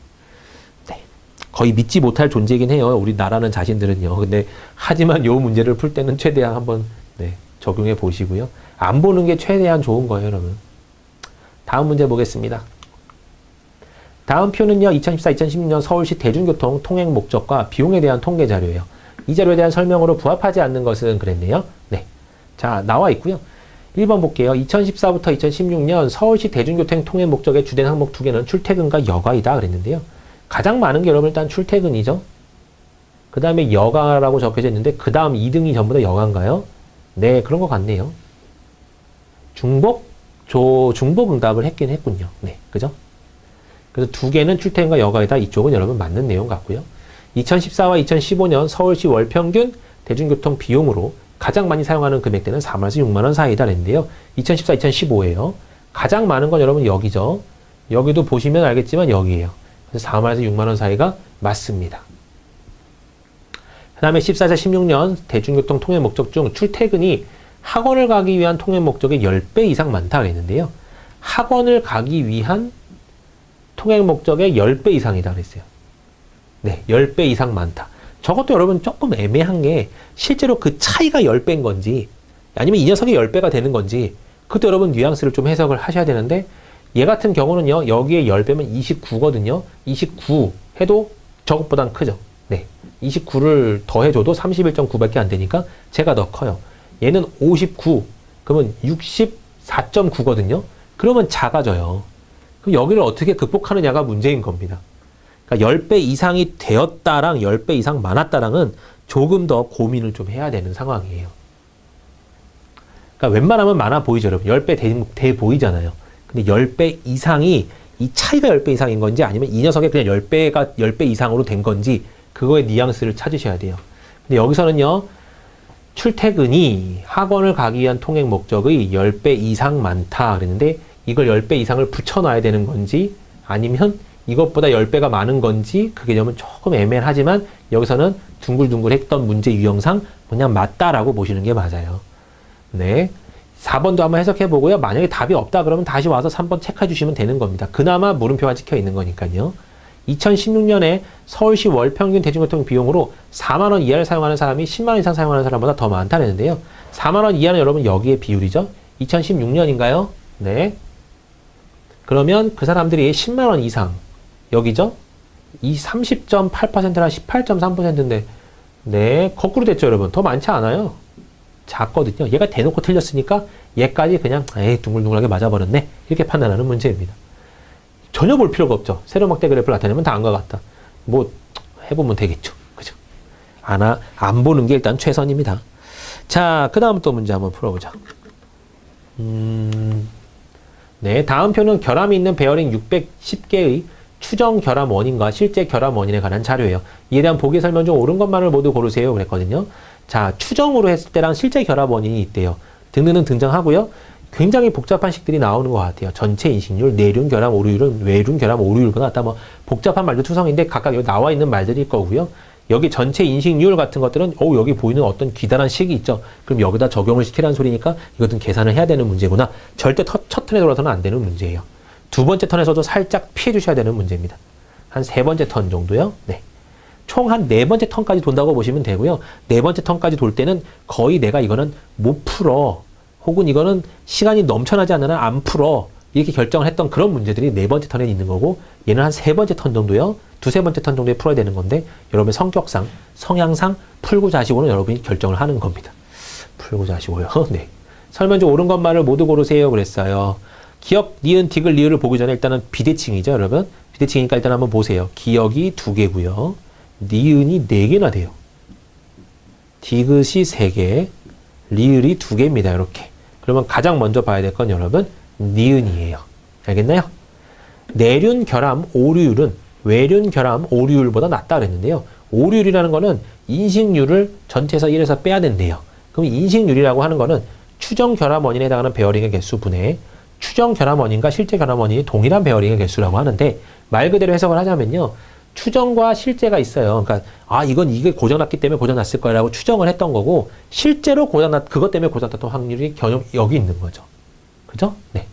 네. 거의 믿지 못할 존재이긴 해요. 우리 나라는 자신들은요. 근데 하지만 요 문제를 풀 때는 최대한 한번 적용해 보시고요. 안 보는 게 최대한 좋은 거예요, 여러분. 다음 문제 보겠습니다. 다음 표는요, 2014-2016년 서울시 대중교통 통행 목적과 비용에 대한 통계 자료예요. 이 자료에 대한 설명으로 부합하지 않는 것은 그랬네요. 네. 자, 나와 있고요. 1번 볼게요. 2014부터 2016년 서울시 대중교통 통행 목적의 주된 항목 2개는 출퇴근과 여가이다 그랬는데요. 가장 많은 게 여러분 일단 출퇴근이죠. 그 다음에 여가라고 적혀져 있는데 그 다음 2등이 전부 다 여가인가요? 네, 그런 것 같네요. 중복 응답을 했긴 했군요. 네, 그죠? 그래서 2개는 출퇴근과 여가이다. 이쪽은 여러분 맞는 내용 같고요. 2014와 2015년 서울시 월평균 대중교통 비용으로 가장 많이 사용하는 금액대는 4만원에서 6만원 사이다 그랬는데요. 2014, 2015예요. 가장 많은 건 여러분 여기죠. 여기도 보시면 알겠지만 여기에요. 그래서 4만원에서 6만원 사이가 맞습니다. 그 다음에 14자 16년 대중교통 통행 목적 중 출퇴근이 학원을 가기 위한 통행 목적의 10배 이상 많다 그랬는데요. 학원을 가기 위한 통행 목적의 10배 이상이다 그랬어요. 네, 10배 이상 많다. 저것도 여러분 조금 애매한 게 실제로 그 차이가 10배인 건지 아니면 이 녀석이 10배가 되는 건지 그것도 여러분 뉘앙스를 좀 해석을 하셔야 되는데 얘 같은 경우는요. 여기에 10배면 29거든요. 29 해도 저것보단 크죠. 네, 29를 더해줘도 31.9밖에 안 되니까 제가 더 커요. 얘는 59 그러면 64.9거든요. 그러면 작아져요. 그럼 여기를 어떻게 극복하느냐가 문제인 겁니다. 그러니까 10배 이상이 되었다랑 10배 이상 많았다랑은 조금 더 고민을 좀 해야 되는 상황이에요. 그러니까 웬만하면 많아 보이죠, 여러분. 10배 돼 보이잖아요. 근데 10배 이상이 이 차이가 10배 이상인 건지 아니면 이 녀석이 그냥 10배 이상으로 된 건지 그거의 뉘앙스를 찾으셔야 돼요. 근데 여기서는요. 출퇴근이 학원을 가기 위한 통행 목적의 10배 이상 많다 그랬는데 이걸 10배 이상을 붙여놔야 되는 건지 아니면 이것보다 10배가 많은 건지 그 개념은 조금 애매하지만 여기서는 둥글둥글했던 문제 유형상 그냥 맞다라고 보시는 게 맞아요. 네, 4번도 한번 해석해 보고요. 만약에 답이 없다 그러면 다시 와서 3번 체크해 주시면 되는 겁니다. 그나마 물음표가 찍혀 있는 거니까요. 2016년에 서울시 월평균 대중교통 비용으로 4만원 이하를 사용하는 사람이 10만원 이상 사용하는 사람보다 더 많다는데요. 4만원 이하는 여러분 여기에 비율이죠. 2016년인가요? 네. 그러면 그 사람들이 10만원 이상 여기죠? 이 30.8%나 18.3%인데 네, 거꾸로 됐죠, 여러분. 더 많지 않아요. 작거든요. 얘가 대놓고 틀렸으니까 얘까지 그냥 둥글둥글하게 맞아버렸네. 이렇게 판단하는 문제입니다. 전혀 볼 필요가 없죠. 세로막대 그래프를 나타내면 다 안 것 같다. 뭐 해보면 되겠죠. 그죠? 안 보는 게 일단 최선입니다. 자, 그 다음 또 문제 한번 풀어보자. 네, 다음 표는 결함이 있는 베어링 610개의 추정 결함 원인과 실제 결함 원인에 관한 자료예요. 이에 대한 보기 설명 중 옳은 것만을 모두 고르세요. 그랬거든요. 자, 추정으로 했을 때랑 실제 결함 원인이 있대요. 등등은 등장하고요. 굉장히 복잡한 식들이 나오는 것 같아요. 전체 인식률, 내륜 결함, 오류율은 외륜 결함, 오류율보다 낫다. 뭐 복잡한 말도 투성인데 각각 여기 나와 있는 말들일 거고요. 여기 전체 인식률 같은 것들은 여기 보이는 어떤 기다란 식이 있죠. 그럼 여기다 적용을 시키라는 소리니까 이것은 계산을 해야 되는 문제구나. 절대 첫 턴에 돌아서는 안 되는 문제예요. 두 번째 턴에서도 살짝 피해 주셔야 되는 문제입니다. 한 세 번째 턴 정도요. 네. 총 한 네 번째 턴까지 돈다고 보시면 되고요. 네 번째 턴까지 돌 때는 거의 내가 이거는 못 풀어. 혹은 이거는 시간이 넘쳐나지 않으면 안 풀어. 이렇게 결정을 했던 그런 문제들이 네 번째 턴에 있는 거고, 얘는 한 세 번째 턴 정도요. 두세 번째 턴 정도에 풀어야 되는 건데, 여러분의 성격상, 성향상 풀고 자시고는 여러분이 결정을 하는 겁니다. 풀고 자시고요. 네. 설명 중 옳은 것만을 모두 고르세요. 그랬어요. 기억, 니은, 디귿, 리을을 보기 전에 일단은 비대칭이죠, 여러분. 비대칭이니까 일단 한번 보세요. 기억이 2개고요. 니은이 4개나 돼요. 디귿이 3개, 리을이 2개입니다. 이렇게. 그러면 가장 먼저 봐야 될 건 여러분, 니은이에요. 알겠나요? 내륜 결함 오류율은 외륜 결함 오류율보다 낫다 그랬는데요. 오류율이라는 거는 인식률을 전체에서 1에서 빼야 된대요. 그럼 인식률이라고 하는 거는 추정 결함 원인에 해당하는 베어링의 개수 분의 추정 결함 원인과 실제 결함 원인이 동일한 베어링의 개수라고 하는데, 말 그대로 해석을 하자면요. 추정과 실제가 있어요. 그러니까 이게 고장났기 때문에 고장났을 거라고 추정을 했던 거고, 실제로 그것 때문에 고장났던 확률이 여기 있는 거죠. 그죠? 네.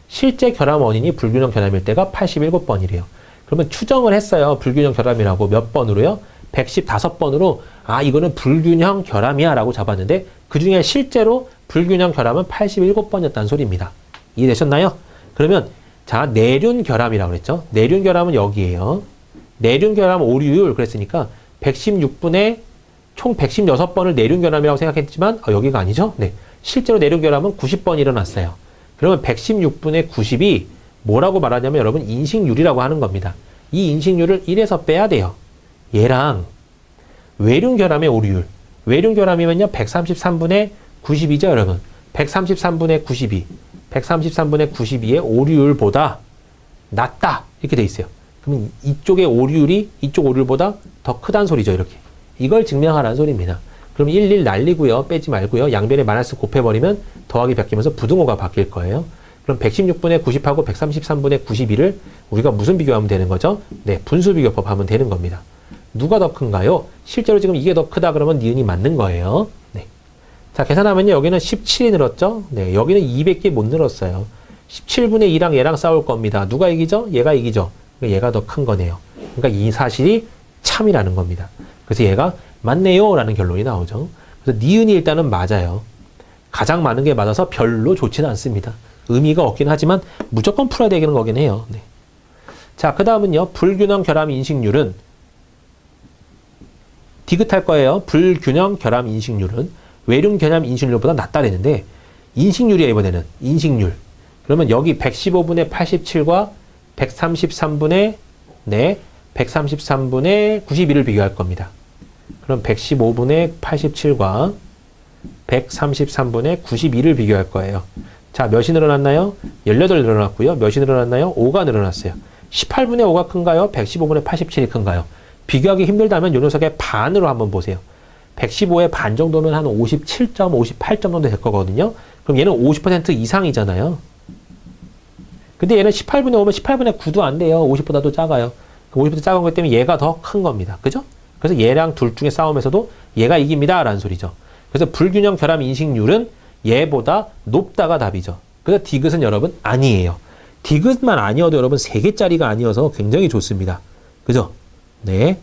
실제 결함 원인이 불균형 결함일 때가 87번이래요. 그러면 추정을 했어요. 불균형 결함이라고 몇 번으로요? 115번으로 이거는 불균형 결함이야 라고 잡았는데, 그 중에 실제로 불균형 결함은 87번이었다는 소리입니다. 이해되셨나요? 그러면 자, 내륜 결함이라고 그랬죠? 내륜 결함은 여기에요. 내륜 결함 오류율 그랬으니까 116분의 총 116번을 내륜 결함이라고 생각했지만 여기가 아니죠? 네. 실제로 내륜 결함은 90번 일어났어요. 그러면 116분의 90이 뭐라고 말하냐면 여러분 인식률이라고 하는 겁니다. 이 인식률을 1에서 빼야 돼요. 얘랑 외륜 결함의 오류율. 외륜 결함이면요 133분의 90이죠, 여러분. 133분의 92. 133분의 92의 오류율보다 낫다. 이렇게 돼 있어요. 그러면 이쪽의 오류율이 이쪽 오류율보다 더 크다는 소리죠, 이렇게. 이걸 증명하라는 소리입니다. 그럼 11 날리고요. 빼지 말고요. 양변에 마이너스 곱해버리면 더하기 바뀌면서 부등호가 바뀔 거예요. 그럼 116분의 90하고 133분의 92를 우리가 무슨 비교하면 되는 거죠? 네, 분수 비교법 하면 되는 겁니다. 누가 더 큰가요? 실제로 지금 이게 더 크다 그러면 니은이 맞는 거예요. 네. 자, 계산하면요. 여기는 17이 늘었죠? 네, 여기는 200개 못 늘었어요. 17분의 2랑 얘랑 싸울 겁니다. 누가 이기죠? 얘가 이기죠. 얘가 더 큰 거네요. 그러니까 이 사실이 참이라는 겁니다. 그래서 얘가 맞네요 라는 결론이 나오죠. 그래서 니은이 일단은 맞아요. 가장 많은 게 맞아서 별로 좋지는 않습니다. 의미가 없긴 하지만 무조건 풀어야 되는 거긴 해요. 네. 자, 그 다음은요. 불균형 결함 인식률은 디귿할 거예요. 불균형 결함 인식률은 외륜 결함 인식률보다 낫다 그랬는데, 인식률이에요, 이번에는. 인식률. 그러면 여기 115분의 87과 133분의 133분의 92를 비교할 겁니다. 그럼 115분의 87과 133분의 92를 비교할 거예요. 자, 몇이 늘어났나요? 18 늘어났고요. 몇이 늘어났나요? 5가 늘어났어요. 18분의 5가 큰가요? 115분의 87이 큰가요? 비교하기 힘들다면 이 녀석의 반으로 한번 보세요. 115의 반 정도면 한 57점, 58점 정도 될 거거든요. 그럼 얘는 50% 이상이잖아요. 근데 얘는 18분의 5면 18분의 9도 안 돼요. 50보다도 작아요. 50보다 작은 것 때문에 얘가 더 큰 겁니다. 그죠? 그래서 얘랑 둘 중에 싸움에서도 얘가 이깁니다. 라는 소리죠. 그래서 불균형 결함 인식률은 얘보다 높다가 답이죠. 그래서 디귿은 여러분 아니에요. 디귿만 아니어도 여러분 3개짜리가 아니어서 굉장히 좋습니다. 그죠? 네.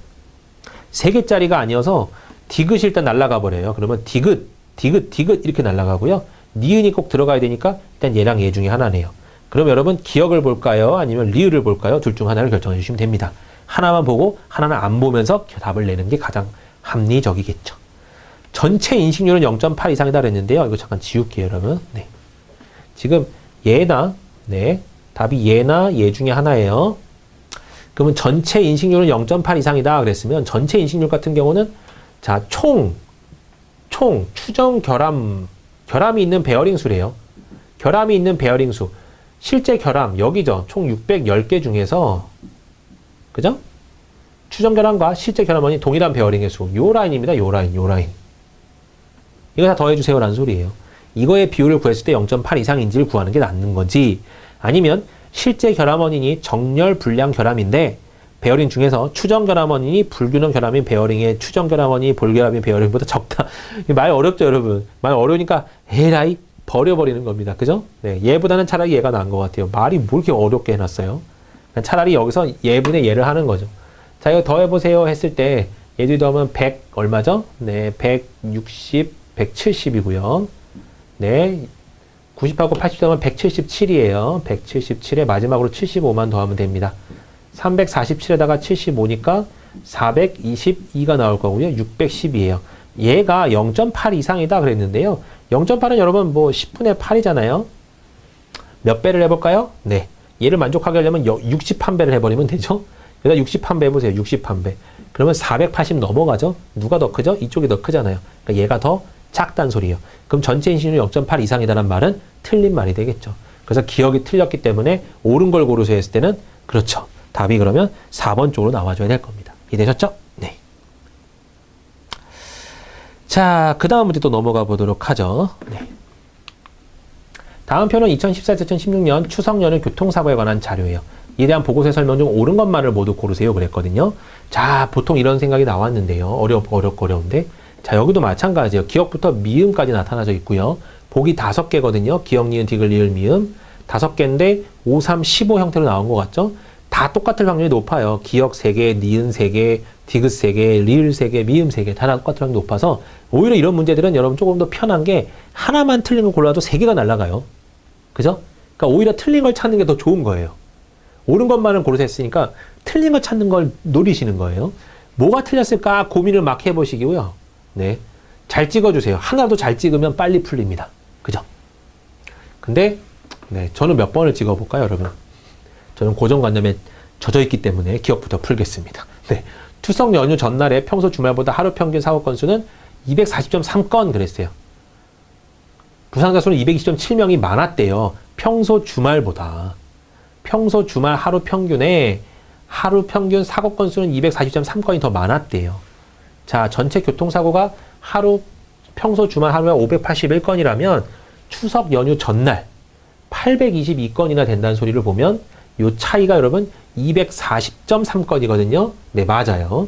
3개짜리가 아니어서 디귿이 일단 날아가 버려요. 그러면 디귿 이렇게 날아가고요. 니은이 꼭 들어가야 되니까 일단 얘랑 얘 중에 하나네요. 그럼 여러분 기억을 볼까요? 아니면 리을을 볼까요? 둘 중 하나를 결정해 주시면 됩니다. 하나만 보고 하나는 안 보면서 답을 내는 게 가장 합리적이겠죠. 전체 인식률은 0.8 이상이다 그랬는데요. 이거 잠깐 지울게요, 여러분. 네. 지금 얘나, 답이 얘나 얘 중에 하나예요. 그러면 전체 인식률은 0.8 이상이다 그랬으면 전체 인식률 같은 경우는 자, 추정 결함이 있는 베어링 수래요. 결함이 있는 베어링 수. 실제 결함, 여기죠. 총 610개 중에서, 그죠? 추정 결함과 실제 결함원이 동일한 베어링의 수. 요 라인입니다. 요 라인. 이거 다 더해주세요라는 소리예요. 이거의 비율을 구했을 때 0.8 이상인지를 구하는 게 낫는 건지, 아니면 실제 결함 원인이 정렬 불량 결함인데 베어링 중에서 추정 결함 원인이 불균형 결함인 베어링의 추정 결함 원인이 볼결함인 베어링보다 적다. 말 어렵죠, 여러분? 말 어려우니까 에라이 버려버리는 겁니다. 그죠? 네, 얘보다는 차라리 얘가 나은 것 같아요. 말이 뭐 이렇게 어렵게 해놨어요? 차라리 여기서 얘분의 얘를 하는 거죠. 자, 이거 더해보세요 했을 때 얘들이 더하면 100 얼마죠? 네, 160, 170이고요. 네, 90하고 80 더하면 177이에요. 177에 마지막으로 75만 더하면 됩니다. 347에다가 75니까 422가 나올 거고요. 610이에요. 얘가 0.8 이상이다 그랬는데요. 0.8은 여러분 뭐 10분의 8이잖아요. 몇 배를 해볼까요? 네, 얘를 만족하게 하려면 61배를 해버리면 되죠. 여기다 61배 해보세요. 61배. 그러면 480 넘어가죠. 누가 더 크죠? 이쪽이 더 크잖아요. 그러니까 얘가 더 작단 소리예요. 그럼 전체 인신율이 0.8 이상이다라는 말은 틀린 말이 되겠죠. 그래서 기억이 틀렸기 때문에 옳은 걸 고르세요 했을 때는 그렇죠. 답이 그러면 4번 쪽으로 나와줘야 될 겁니다. 이해되셨죠? 네. 자, 그 다음 문제 또 넘어가 보도록 하죠. 네. 다음 표는 2014-2016년 추석 연휴 교통사고에 관한 자료예요. 이에 대한 보고서의 설명 중 옳은 것만을 모두 고르세요 그랬거든요. 자, 보통 이런 생각이 나왔는데요. 어렵는데. 자, 여기도 마찬가지예요. 기억부터 미음까지 나타나져 있고요. 보기 5개거든요. 기억, 니은, 디귿, 리을, 미음. 5개인데 5, 3, 15 형태로 나온 것 같죠? 다 똑같을 확률이 높아요. 기억 3개, 니은 3개, 디귿 3개, 리을 3개, 미음 3개 다 똑같을 확률이 높아서 오히려 이런 문제들은 여러분 조금 더 편한 게 하나만 틀린 걸 골라도 3개가 날아가요. 그죠? 그러니까 오히려 틀린 걸 찾는 게 더 좋은 거예요. 옳은 것만을 고르서 했으니까 틀린 걸 찾는 걸 노리시는 거예요. 뭐가 틀렸을까 고민을 막 해보시고요. 네, 잘 찍어주세요. 하나도 잘 찍으면 빨리 풀립니다. 그죠? 근데 네, 저는 몇 번을 찍어볼까요, 여러분? 저는 고정관념에 젖어있기 때문에 기억부터 풀겠습니다. 네, 추석 연휴 전날에 평소 주말보다 하루 평균 사고 건수는 240.3건 그랬어요. 부상자 수는 220.7명이 많았대요. 평소 주말보다. 평소 주말 하루 평균에 하루 평균 사고 건수는 240.3건이 더 많았대요. 자, 전체 교통사고가 평소 주말 하루에 581건이라면 추석 연휴 전날 822건이나 된다는 소리를 보면 이 차이가 여러분 240.3건이거든요. 네, 맞아요.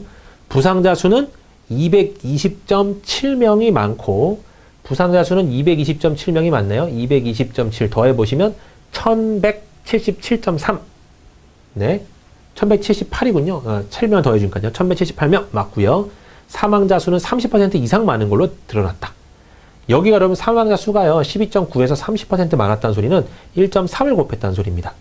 부상자 수는 220.7명이 많고 부상자 수는 220.7명이 많나요? 220.7 더해보시면 1177.3 네, 1178이군요. 7명 더해주니까요. 1178명 맞고요. 사망자 수는 30% 이상 많은 걸로 드러났다. 여기가 여러분 사망자 수가요. 12.9에서 30% 많았다는 소리는 1.3을 곱했다는 소리입니다.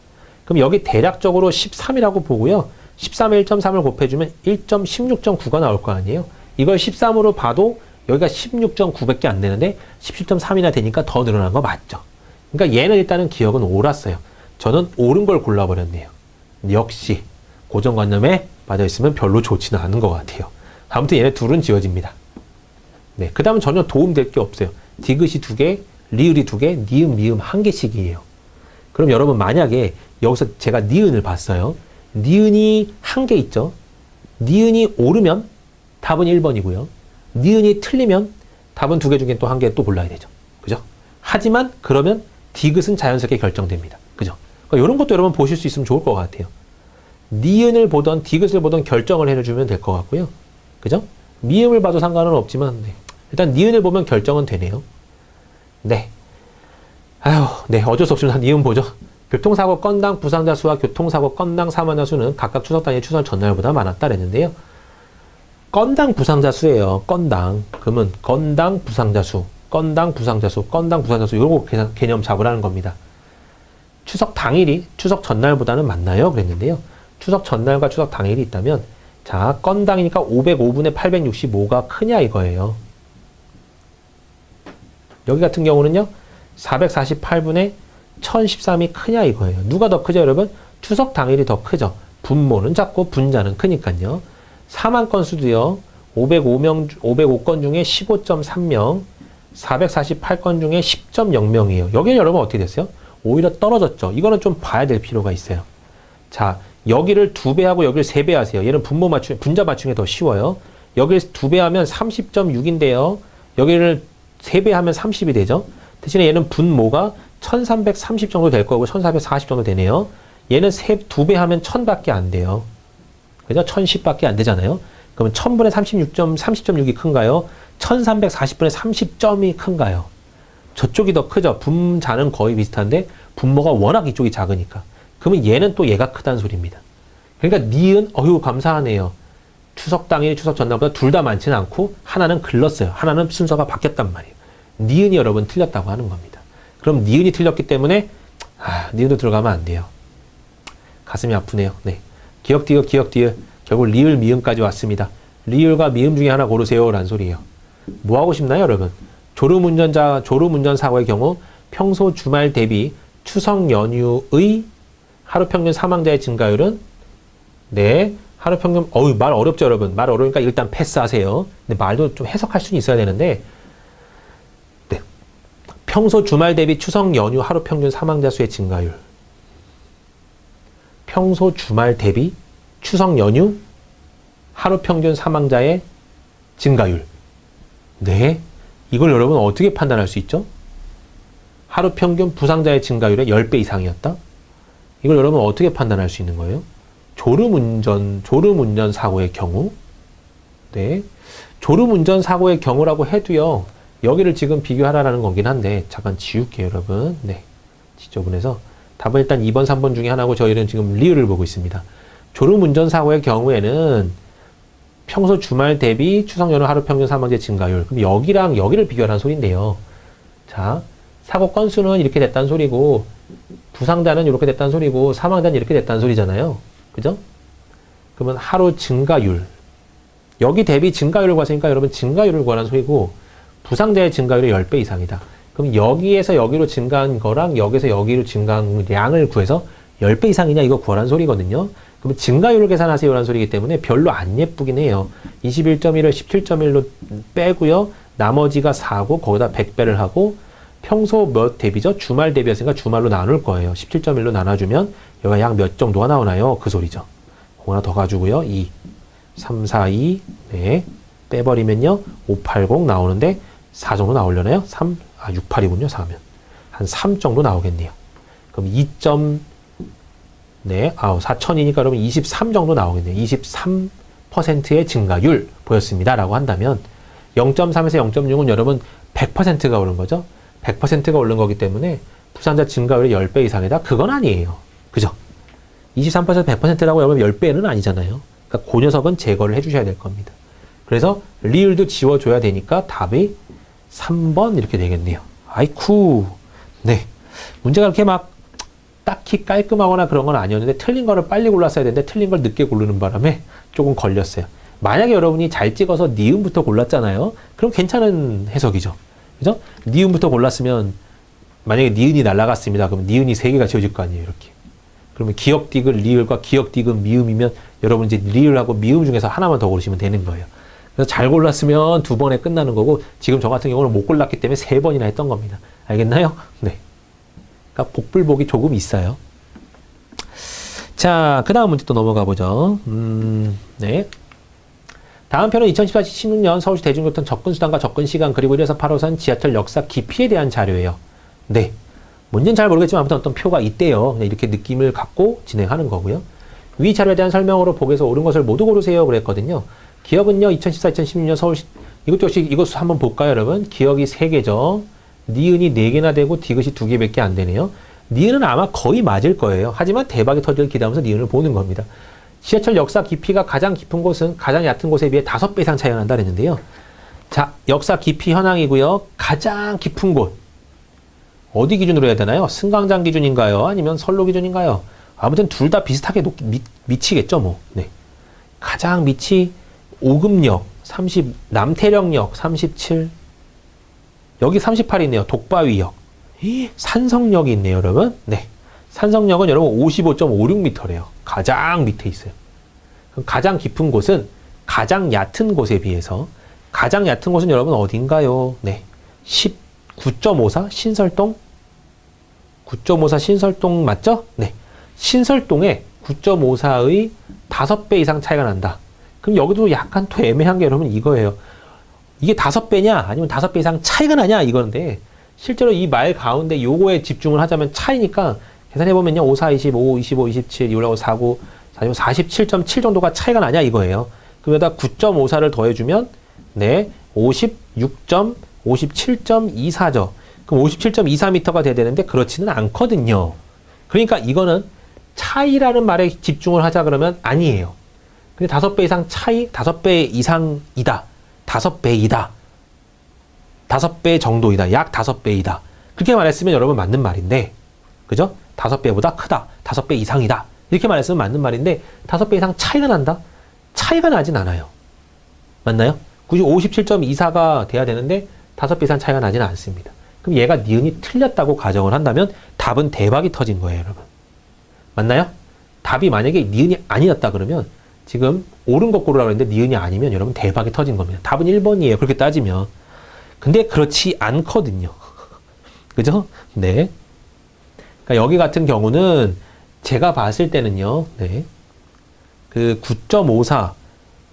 그럼 여기 대략적으로 13이라고 보고요. 13에 1.3을 곱해주면 1.16.9가 나올 거 아니에요. 이걸 13으로 봐도 여기가 16.9밖에 안 되는데 17.3이나 되니까 더 늘어난 거 맞죠. 그러니까 얘는 일단은 기억은 옳았어요. 저는 옳은 걸 골라버렸네요. 역시 고정관념에 빠져있으면 별로 좋지는 않은 것 같아요. 아무튼 얘네 둘은 지워집니다. 네, 그 다음은 전혀 도움될 게 없어요. 디귿이 2개, 리을이 2개, 니은, 미음 1개씩이에요. 그럼 여러분 만약에 여기서 제가 니은을 봤어요. 니은이 1개 있죠. 니은이 오르면 답은 1번이고요. 니은이 틀리면 답은 2개 중에 또 1개 또 골라야 되죠. 그죠? 하지만 그러면 디귿은 자연스럽게 결정됩니다. 그죠? 그러니까 이런 것도 여러분 보실 수 있으면 좋을 것 같아요. 니은을 보던 디귿을 보던 결정을 해주면 될 것 같고요. 그죠? 미음을 봐도 상관은 없지만 네. 일단 니은을 보면 결정은 되네요. 네. 아휴, 네, 어쩔 수 없습니다. 니은 보죠. 교통사고 건당 부상자 수와 교통사고 건당 사망자 수는 각각 추석 당일 추석 전날보다 많았다 그랬는데요. 건당 부상자 수예요. 건당. 그러면 건당 부상자 수, 건당 부상자 수, 건당 부상자 수 이런 거 개념 잡으라는 겁니다. 추석 당일이 추석 전날보다는 많나요? 그랬는데요. 추석 전날과 추석 당일이 있다면 자, 건당이니까 505분의 865가 크냐 이거예요. 여기 같은 경우는요. 448분의 1013이 크냐 이거예요. 누가 더 크죠, 여러분? 추석 당일이 더 크죠. 분모는 작고 분자는 크니까요. 사망 건수도요. 505건 중에 15.3명, 448건 중에 10.0명이에요. 여기는 여러분 어떻게 됐어요? 오히려 떨어졌죠. 이거는 좀 봐야 될 필요가 있어요. 자, 여기를 2배하고 여기를 3배 하세요. 얘는 분자 맞추기 더 쉬워요. 여기를 2배 하면 30.6인데요. 여기를 3배 하면 30이 되죠. 대신에 얘는 분모가 1330 정도 될 거고 1440 정도 되네요. 얘는 2배 하면 1000밖에 안 돼요. 그죠? 1010밖에 안 되잖아요. 그러면 1000분의 30.6이 큰가요? 1340분의 30점이 큰가요? 저쪽이 더 크죠? 분자는 거의 비슷한데 분모가 워낙 이쪽이 작으니까. 그러면 얘는 또 얘가 크다는 소리입니다. 그러니까 니은 어휴 감사하네요. 추석 당일 추석 전날보다 둘 다 많지는 않고 하나는 글렀어요. 하나는 순서가 바뀌었단 말이에요. 니은이 여러분 틀렸다고 하는 겁니다. 그럼 니은이 틀렸기 때문에 니은도 들어가면 안 돼요. 가슴이 아프네요. 네. 기억 뒤에 결국 리을 미음까지 왔습니다. 리을과 미음 중에 하나 고르세요 라는 소리예요. 뭐 하고 싶나요 여러분? 졸음운전 사고의 경우 평소 주말 대비 추석 연휴의 하루 평균 사망자의 증가율은 네 하루 평균 말 어렵죠 여러분. 말 어려우니까 일단 패스하세요. 근데 말도 좀 해석할 수는 있어야 되는데 네. 평소 주말 대비 추석 연휴 하루 평균 사망자 수의 증가율. 평소 주말 대비 추석 연휴 하루 평균 사망자의 증가율. 네. 이걸 여러분 어떻게 판단할 수 있죠? 하루 평균 부상자의 증가율의 10배 이상이었다? 이걸 여러분 어떻게 판단할 수 있는 거예요? 졸음운전 사고의 경우. 네. 졸음운전 사고의 경우라고 해도요, 여기를 지금 비교하라는 거긴 한데, 잠깐 지울게요, 여러분. 네. 지저분해서. 답은 일단 2번, 3번 중에 하나고, 저희는 지금 리을을 보고 있습니다. 졸음운전 사고의 경우에는 평소 주말 대비 추석 연휴 하루 평균 사망자 증가율. 그럼 여기랑 여기를 비교하라는 소리인데요. 자, 사고 건수는 이렇게 됐다는 소리고, 부상자는 이렇게 됐다는 소리고, 사망자는 이렇게 됐다는 소리잖아요. 그죠? 그러면 하루 증가율. 여기 대비 증가율을 구하니까 여러분 증가율을 구하라는 소리고, 부상자의 증가율이 10배 이상이다. 그럼 여기에서 여기로 증가한 거랑 여기서 여기로 증가한 양을 구해서 10배 이상이냐 이거 구하라는 소리거든요. 그러면 증가율을 계산하세요라는 소리이기 때문에 별로 안 예쁘긴 해요. 21.1을 17.1로 빼고요. 나머지가 4고 거기다 100배를 하고 평소 몇 대비죠? 주말 대비였으니까 주말로 나눌 거예요. 17.1로 나눠주면 여기가 약 몇 정도가 나오나요? 그 소리죠. 하나 더 가지고요. 2, 3, 4, 2, 네. 빼버리면요. 5, 8, 0 나오는데 4 정도 나오려나요? 6, 8이군요. 4면. 한 3 정도 나오겠네요. 그럼 4천이니까 그러면 23 정도 나오겠네요. 23%의 증가율 보였습니다. 라고 한다면 0.3에서 0.6은 여러분 100%가 오른 거죠. 100%가 오른 거기 때문에 부상자 증가율이 10배 이상이다? 그건 아니에요. 그죠? 23% 100%라고 여러분 10배는 아니잖아요. 그러니까 그 녀석은 제거를 해주셔야 될 겁니다. 그래서 리을도 지워줘야 되니까 답이 3번 이렇게 되겠네요. 아이쿠. 네. 문제가 그렇게 막 딱히 깔끔하거나 그런 건 아니었는데 틀린 거를 빨리 골랐어야 되는데 틀린 걸 늦게 고르는 바람에 조금 걸렸어요. 만약에 여러분이 잘 찍어서 니은부터 골랐잖아요. 그럼 괜찮은 해석이죠. 그죠? 니은부터 골랐으면 만약에 니은이 날아갔습니다. 그러면 니은이 3개가 지워질 거 아니에요. 이렇게. 그러면 기역 디귿 리을과 기역 디귿 미음이면 여러분 이제 리을하고 미음 중에서 하나만 더 고르시면 되는 거예요. 그래서 잘 골랐으면 2번에 끝나는 거고 지금 저 같은 경우는 못 골랐기 때문에 3번이나 했던 겁니다. 알겠나요? 네. 그러니까 복불복이 조금 있어요. 자, 그 다음 문제 또 넘어가 보죠. 네. 다음 편은 2014-16년 서울시 대중교통 접근수단과 접근시간 그리고 1에서 8호선 지하철 역사 깊이에 대한 자료예요. 네. 뭔지는 잘 모르겠지만 아무튼 어떤 표가 있대요. 이렇게 느낌을 갖고 진행하는 거고요. 위 자료에 대한 설명으로 보기에서 옳은 것을 모두 고르세요. 그랬거든요. 기억은요. 2014-2016년 서울시 이것도 역시 이것도 한번 볼까요, 여러분? 기억이 3개죠. 니은이 4개나 되고 디귿이 2개밖에 안 되네요. 니은은 아마 거의 맞을 거예요. 하지만 대박이 터질 기대하면서 니은을 보는 겁니다. 지하철 역사 깊이가 가장 깊은 곳은 가장 얕은 곳에 비해 5배 이상 차이가 난다 그랬는데요. 자, 역사 깊이 현황이고요. 가장 깊은 곳. 어디 기준으로 해야 되나요? 승강장 기준인가요? 아니면 선로 기준인가요? 아무튼 둘 다 비슷하게 미치겠죠, 뭐. 네. 가장 밑이 오금역 30, 남태령역 37, 여기 38이네요. 독바위역. 산성역이 있네요, 여러분. 네. 산성역은 여러분 55.56m래요. 가장 밑에 있어요. 그럼 가장 깊은 곳은 가장 얕은 곳에 비해서 가장 얕은 곳은 여러분 어딘가요? 네. 19.54 신설동? 9.54 신설동 맞죠? 네. 신설동에 9.54의 5배 이상 차이가 난다. 그럼 여기도 약간 또 애매한 게 여러분 이거예요. 이게 5배냐 아니면 5배 이상 차이가 나냐 이건데 실제로 이 말 가운데 요거에 집중을 하자면 차이니까 계산해보면요. 5, 4, 25, 25, 27, 2, 5, 4, 9, 47.7 정도가 차이가 나냐 이거예요. 그럼 여기다 9.54를 더해주면 네 57.24죠. 그럼 57.24m가 돼야 되는데 그렇지는 않거든요. 그러니까 이거는 차이라는 말에 집중을 하자 그러면 아니에요. 근데 5배 이상 차이, 5배 이상이다. 5배이다. 5배 정도이다. 약 5배이다. 그렇게 말했으면 여러분 맞는 말인데, 그죠? 5배보다 크다. 5배 이상이다. 이렇게 말했으면 맞는 말인데, 5배 이상 차이가 난다? 차이가 나진 않아요. 맞나요? 굳이 57.24가 돼야 되는데, 5배 이상 차이가 나지는 않습니다. 그럼 얘가 니은이 틀렸다고 가정을 한다면, 답은 대박이 터진 거예요, 여러분. 맞나요? 답이 만약에 니은이 아니었다 그러면, 지금 옳은 거 고르라고 했는데 니은이 아니면 여러분 대박이 터진 겁니다. 답은 1번이에요. 그렇게 따지면. 근데 그렇지 않거든요. 그죠? 네. 그러니까 여기 같은 경우는 제가 봤을 때는요. 네. 그 9.54,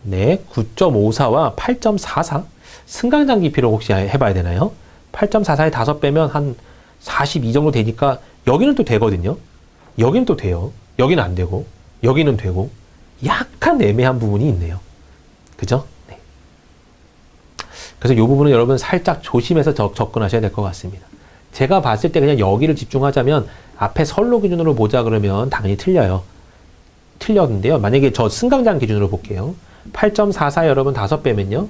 네. 9.54와 8.44 승강장 깊이를 혹시 해봐야 되나요? 8.44에 5배면 한 42 정도 되니까 여기는 또 되거든요. 여기는 또 돼요. 여기는 안 되고 여기는 되고 약간 애매한 부분이 있네요. 그죠? 네. 그래서 이 부분은 여러분 살짝 조심해서 접근하셔야 될 것 같습니다. 제가 봤을 때 그냥 여기를 집중하자면 앞에 선로 기준으로 보자 그러면 당연히 틀려요. 틀렸는데요. 만약에 저 승강장 기준으로 볼게요. 8.44 여러분 5배면요.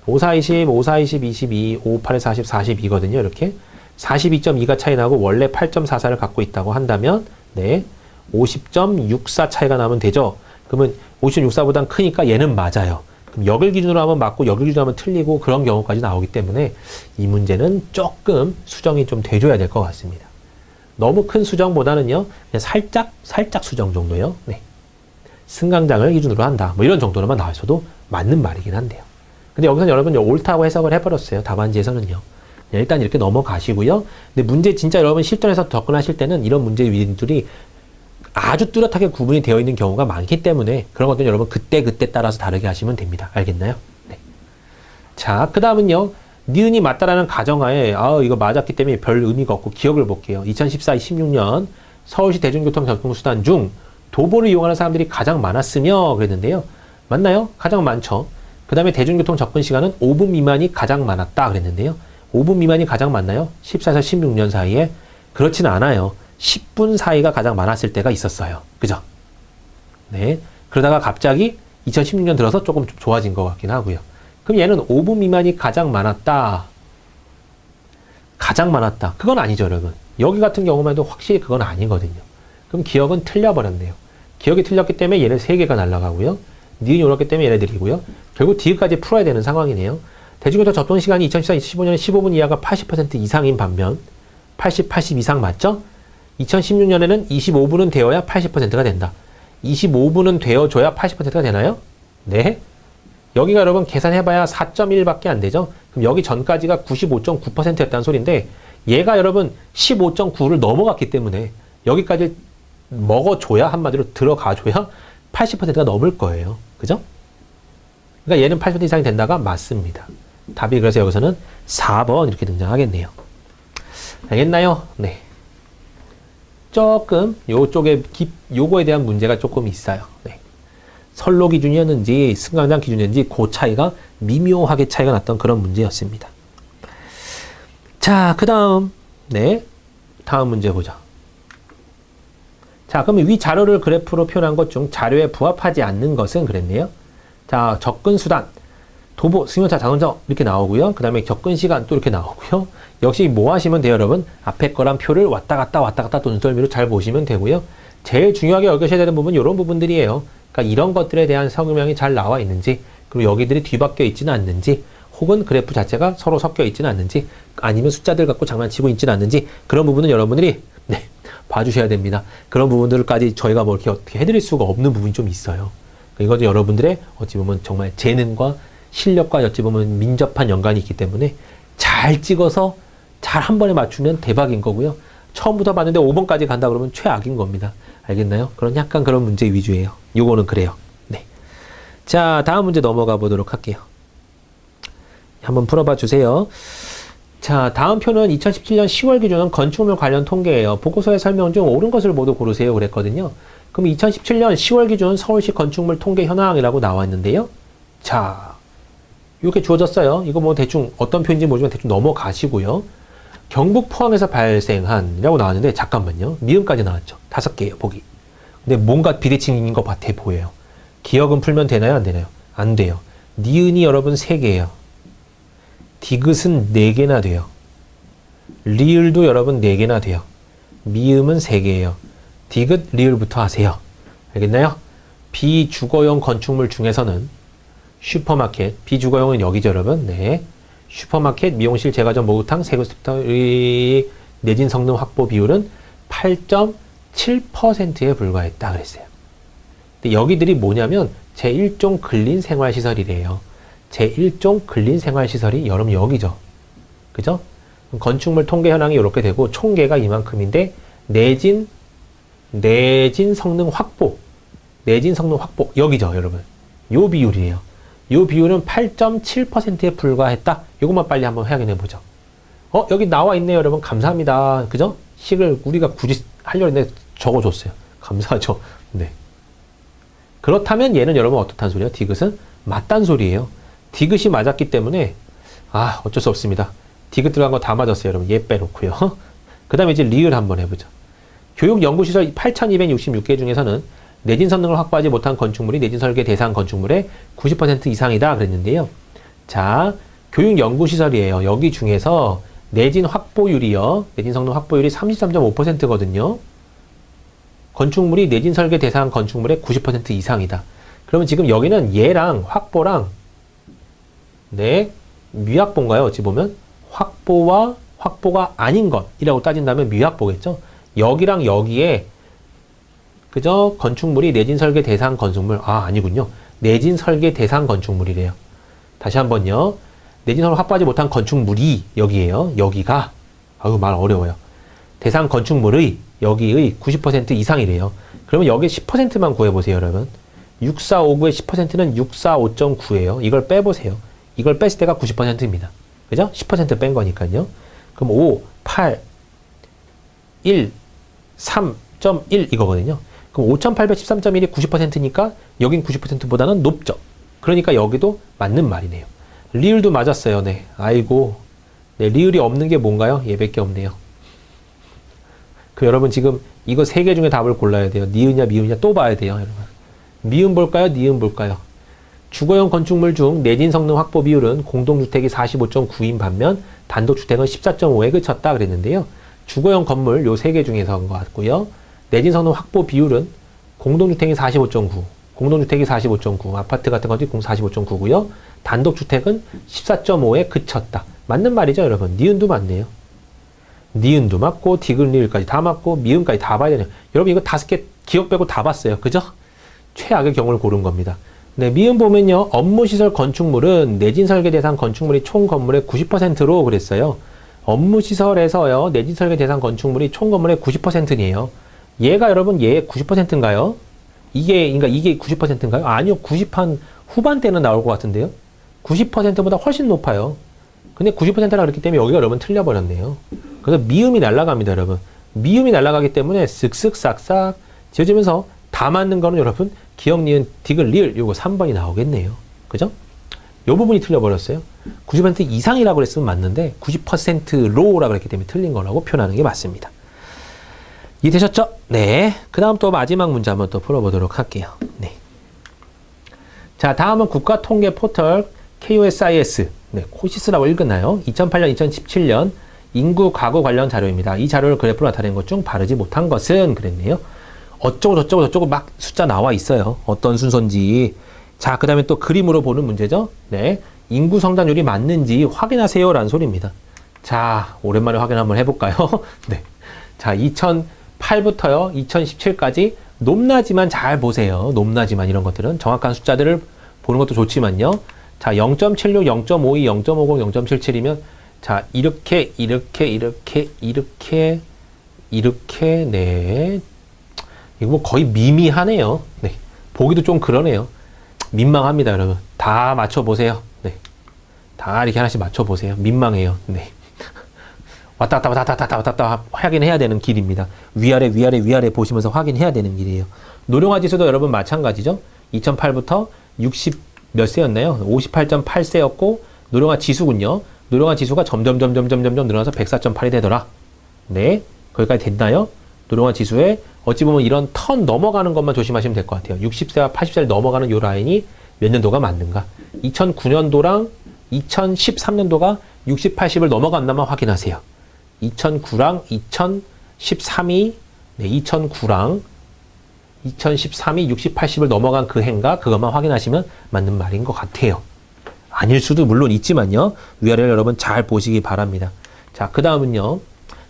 5, 4, 20, 5, 4, 20, 22, 5, 8, 40, 42거든요. 이렇게. 42.2가 차이 나고 원래 8.44를 갖고 있다고 한다면 네. 50.64 차이가 나면 되죠. 그러면 50.64보단 크니까 얘는 맞아요. 그럼 역을 기준으로 하면 맞고 역을 기준으로 하면 틀리고 그런 경우까지 나오기 때문에 이 문제는 조금 수정이 좀 돼줘야 될 것 같습니다. 너무 큰 수정보다는요. 그냥 살짝 수정 정도요. 네. 승강장을 기준으로 한다. 뭐 이런 정도로만 나와서도 맞는 말이긴 한데요. 근데 여기서 여러분 옳다고 해석을 해버렸어요. 답안지에서는요. 일단 이렇게 넘어가시고요. 근데 문제 진짜 여러분 실전에서 접근하실 때는 이런 문제들이 아주 뚜렷하게 구분이 되어 있는 경우가 많기 때문에 그런 것들은 여러분 그때 따라서 다르게 하시면 됩니다. 알겠나요? 네. 자, 그 다음은요. 니은이 맞다라는 가정하에 이거 맞았기 때문에 별 의미가 없고 기억을 볼게요. 2014-16년 서울시 대중교통 접근수단 중 도보를 이용하는 사람들이 가장 많았으며 그랬는데요. 맞나요? 가장 많죠. 그 다음에 대중교통 접근 시간은 5분 미만이 가장 많았다 그랬는데요. 5분 미만이 가장 많나요? 14에서 16년 사이에? 그렇지는 않아요. 10분 사이가 가장 많았을 때가 있었어요. 그죠? 네. 그러다가 갑자기 2016년 들어서 조금 좋아진 것 같긴 하고요. 그럼 얘는 5분 미만이 가장 많았다. 가장 많았다. 그건 아니죠, 여러분. 여기 같은 경우만 해도 확실히 그건 아니거든요. 그럼 기억은 틀려버렸네요. 기억이 틀렸기 때문에 얘네 3개가 날아가고요. 니은이 옳았기 때문에 얘네들이고요. 결국 디귿까지 풀어야 되는 상황이네요. 대중교통 접근 시간이 2014-2015년에 15분 이하가 80% 이상인 반면 80 이상 맞죠? 2016년에는 25분은 되어야 80%가 된다. 25분은 되어줘야 80%가 되나요? 네. 여기가 여러분 계산해봐야 4.1밖에 안 되죠? 그럼 여기 전까지가 95.9%였다는 소리인데 얘가 여러분 15.9를 넘어갔기 때문에 여기까지 먹어줘야 한마디로 들어가줘야 80%가 넘을 거예요. 그죠? 그러니까 얘는 80% 이상이 된다가 맞습니다. 답이 그래서 여기서는 4번 이렇게 등장하겠네요. 알겠나요? 네. 조금 요쪽에 요거에 대한 문제가 조금 있어요. 네. 선로 기준이었는지 승강장 기준이었는지 그 차이가 미묘하게 차이가 났던 그런 문제였습니다. 자, 그 다음 네, 다음 문제 보자. 자, 그러면 위 자료를 그래프로 표현한 것 중 자료에 부합하지 않는 것은 그랬네요. 자, 접근 수단, 도보, 승용차, 자동차 이렇게 나오고요. 그 다음에 접근 시간 또 이렇게 나오고요. 역시 뭐 하시면 돼요, 여러분? 앞에 거랑 표를 왔다 갔다 눈썰미로 잘 보시면 되고요. 제일 중요하게 여기셔야 되는 부분은 이런 부분들이에요. 그러니까 이런 것들에 대한 설명이 잘 나와 있는지, 그리고 여기들이 뒤바뀌어 있지는 않는지, 혹은 그래프 자체가 서로 섞여 있지는 않는지, 아니면 숫자들 갖고 장난치고 있지는 않는지, 그런 부분은 여러분들이 봐주셔야 됩니다. 그런 부분들까지 저희가 뭐 이렇게 어떻게 해드릴 수가 없는 부분이 좀 있어요. 이것도 여러분들의 어찌 보면 정말 재능과 실력과 어찌 보면 민접한 연관이 있기 때문에 잘 찍어서 잘 한 번에 맞추면 대박인 거고요. 처음부터 봤는데 5번까지 간다 그러면 최악인 겁니다. 알겠나요? 그런 약간 그런 문제 위주예요. 요거는 그래요. 네. 자, 다음 문제 넘어가 보도록 할게요. 한번 풀어봐 주세요. 자, 다음 표는 2017년 10월 기준은 건축물 관련 통계예요. 보고서의 설명 중 옳은 것을 모두 고르세요 그랬거든요. 그럼 2017년 10월 기준 서울시 건축물 통계 현황이라고 나와 있는데요. 자, 이렇게 주어졌어요. 이거 뭐 대충 어떤 표인지 모르지만 대충 넘어가시고요. 경북 포항에서 발생한이라고 나왔는데 잠깐만요. 미음까지 나왔죠. 5개예요, 보기. 근데 뭔가 비대칭인 것 같아 보여요. 기억은 풀면 되나요? 안 되나요? 안 돼요. 니은이 여러분 3개예요. 디귿은 4개나 돼요. 리을도 여러분 4개나 돼요. 미음은 3개예요. 디귿, 리을부터 하세요. 알겠나요? 비주거용 건축물 중에서는 슈퍼마켓, 비주거용은 여기죠, 여러분. 네. 슈퍼마켓, 미용실, 제과점, 목욕탕, 세구스부터 내진 성능 확보 비율은 8.7%에 불과했다 그랬어요. 근데 여기들이 뭐냐면 제1종 근린생활시설이래요. 제1종 근린생활시설이 여러분 여기죠. 그죠? 건축물 통계 현황이 이렇게 되고 총계가 이만큼인데 내진 성능 확보 여기죠, 여러분. 요 비율이에요. 요 비율은 8.7%에 불과했다. 요것만 빨리 한번 확인해 보죠. 여기 나와 있네요, 여러분. 감사합니다. 그죠? 식을 우리가 굳이 하려고 했는데 적어줬어요. 감사하죠. 네. 그렇다면 얘는 여러분 어떻단 소리예요? 디귿은 맞단 소리예요. 디귿이 맞았기 때문에 어쩔 수 없습니다. 디귿 들어간 거 다 맞았어요, 여러분. 얘 빼놓고요. 그 다음에 이제 리을 한번 해보죠. 교육연구시설 8,266개 중에서는 내진 성능을 확보하지 못한 건축물이 내진 설계 대상 건축물의 90% 이상이다 그랬는데요. 자, 교육연구시설이에요. 여기 중에서 내진 확보율이요. 내진 성능 확보율이 33.5%거든요. 건축물이 내진 설계 대상 건축물의 90% 이상이다. 그러면 지금 여기는 얘랑 확보랑 미확보인가요? 어찌 보면 확보와 확보가 아닌 것이라고 따진다면 미확보겠죠. 여기랑 여기에 그저 건축물이 내진 설계 대상 건축물 아니군요. 내진 설계 대상 건축물이래요. 다시 한번요. 내진 설계 확보하지 못한 건축물이 여기에요. 여기가 말 어려워요. 대상 건축물의 여기의 90% 이상이래요. 그러면 여기 10%만 구해보세요, 여러분. 6459의 10%는 645.9예요. 이걸 빼보세요. 이걸 뺐을 때가 90%입니다. 그죠? 10% 뺀 거니까요. 그럼 5, 8, 1, 3.1 이거거든요. 그럼 5813.1이 90%니까 여긴 90%보다는 높죠. 그러니까 여기도 맞는 말이네요. 리을도 맞았어요. 네. 아이고. 네, 리을이 없는 게 뭔가요? 얘밖에 없네요. 여러분 지금 이거 3개 중에 답을 골라야 돼요. 니은이냐 미은이냐 또 봐야 돼요, 여러분. 미음 볼까요? 니은 볼까요? 주거용 건축물 중 내진 성능 확보 비율은 공동주택이 45.9인 반면 단독주택은 14.5에 그쳤다 그랬는데요. 주거용 건물 요 3개 중에서인 것 같고요. 내진 성능 확보 비율은 공동주택이 45.9, 아파트 같은 것도 45.9고요. 단독주택은 14.5에 그쳤다. 맞는 말이죠, 여러분. 니은도 맞네요. 니은도 맞고 디귿 리을까지 다 맞고 미음까지 다 봐야 되네요. 여러분 이거 5개 기억 빼고 다 봤어요. 그죠? 최악의 경우를 고른 겁니다. 네, 미음 보면요. 업무시설 건축물은 내진 설계 대상 건축물이 총 건물의 90%로 그랬어요. 업무시설에서요. 내진 설계 대상 건축물이 총 건물의 90%이에요. 얘가 여러분 얘의 90%인가요? 이게 90%인가요? 아니요. 90한 후반대는 나올 것 같은데요. 90%보다 훨씬 높아요. 근데 90%라 그랬기 때문에 여기가 여러분 틀려버렸네요. 그래서 미음이 날아갑니다, 여러분. 미음이 날아가기 때문에 쓱쓱 싹싹 지어지면서 다 맞는 거는 여러분 기억, 니은, 디귿, 리을 요거 3번이 나오겠네요. 그죠? 요 부분이 틀려버렸어요. 90% 이상이라고 그랬으면 맞는데 90%로라고 그랬기 때문에 틀린 거라고 표현하는 게 맞습니다. 이해되셨죠? 네. 그 다음 또 마지막 문제 한번 또 풀어보도록 할게요. 네. 자, 다음은 국가통계 포털 KOSIS. 네, 코시스라고 읽었나요? 2008년, 2017년 인구 가구 관련 자료입니다. 이 자료를 그래프로 나타낸 것 중 바르지 못한 것은 그랬네요. 어쩌고 막 숫자 나와 있어요. 어떤 순서인지. 자, 그 다음에 또 그림으로 보는 문제죠. 네. 인구 성장률이 맞는지 확인하세요. 라는 소리입니다. 자, 오랜만에 확인 한번 해볼까요? 네. 자, 2008부터요. 2017까지 높낮이만 잘 보세요. 높낮이만 이런 것들은 정확한 숫자들을 보는 것도 좋지만요. 자, 0.76, 0.52, 0.50, 0.77이면 자, 이렇게 네. 이거 뭐 거의 미미하네요. 네. 보기도 좀 그러네요. 민망합니다, 여러분. 다 맞춰보세요. 네. 다 이렇게 하나씩 맞춰보세요. 민망해요. 네. 왔다 갔다 확인해야 되는 길입니다. 위아래 보시면서 확인해야 되는 길이에요. 노령화 지수도 여러분 마찬가지죠. 2008부터 60 몇 세였나요? 58.8세였고 노령화 지수군요. 노령화 지수가 점점 늘어나서 104.8이 되더라. 네. 거기까지 됐나요? 노령화 지수에 어찌 보면 이런 턴 넘어가는 것만 조심하시면 될 것 같아요. 60세와 80세를 넘어가는 요 라인이 몇 년도가 맞는가? 2009년도랑 2013년도가 60, 80을 넘어갔나만 확인하세요. 2009랑 2013이 네, 2009랑 2013이 60, 80을 넘어간 그 해인가? 그것만 확인하시면 맞는 말인 것 같아요. 아닐 수도 물론 있지만요. 위아래를 여러분 잘 보시기 바랍니다. 자, 그 다음은요.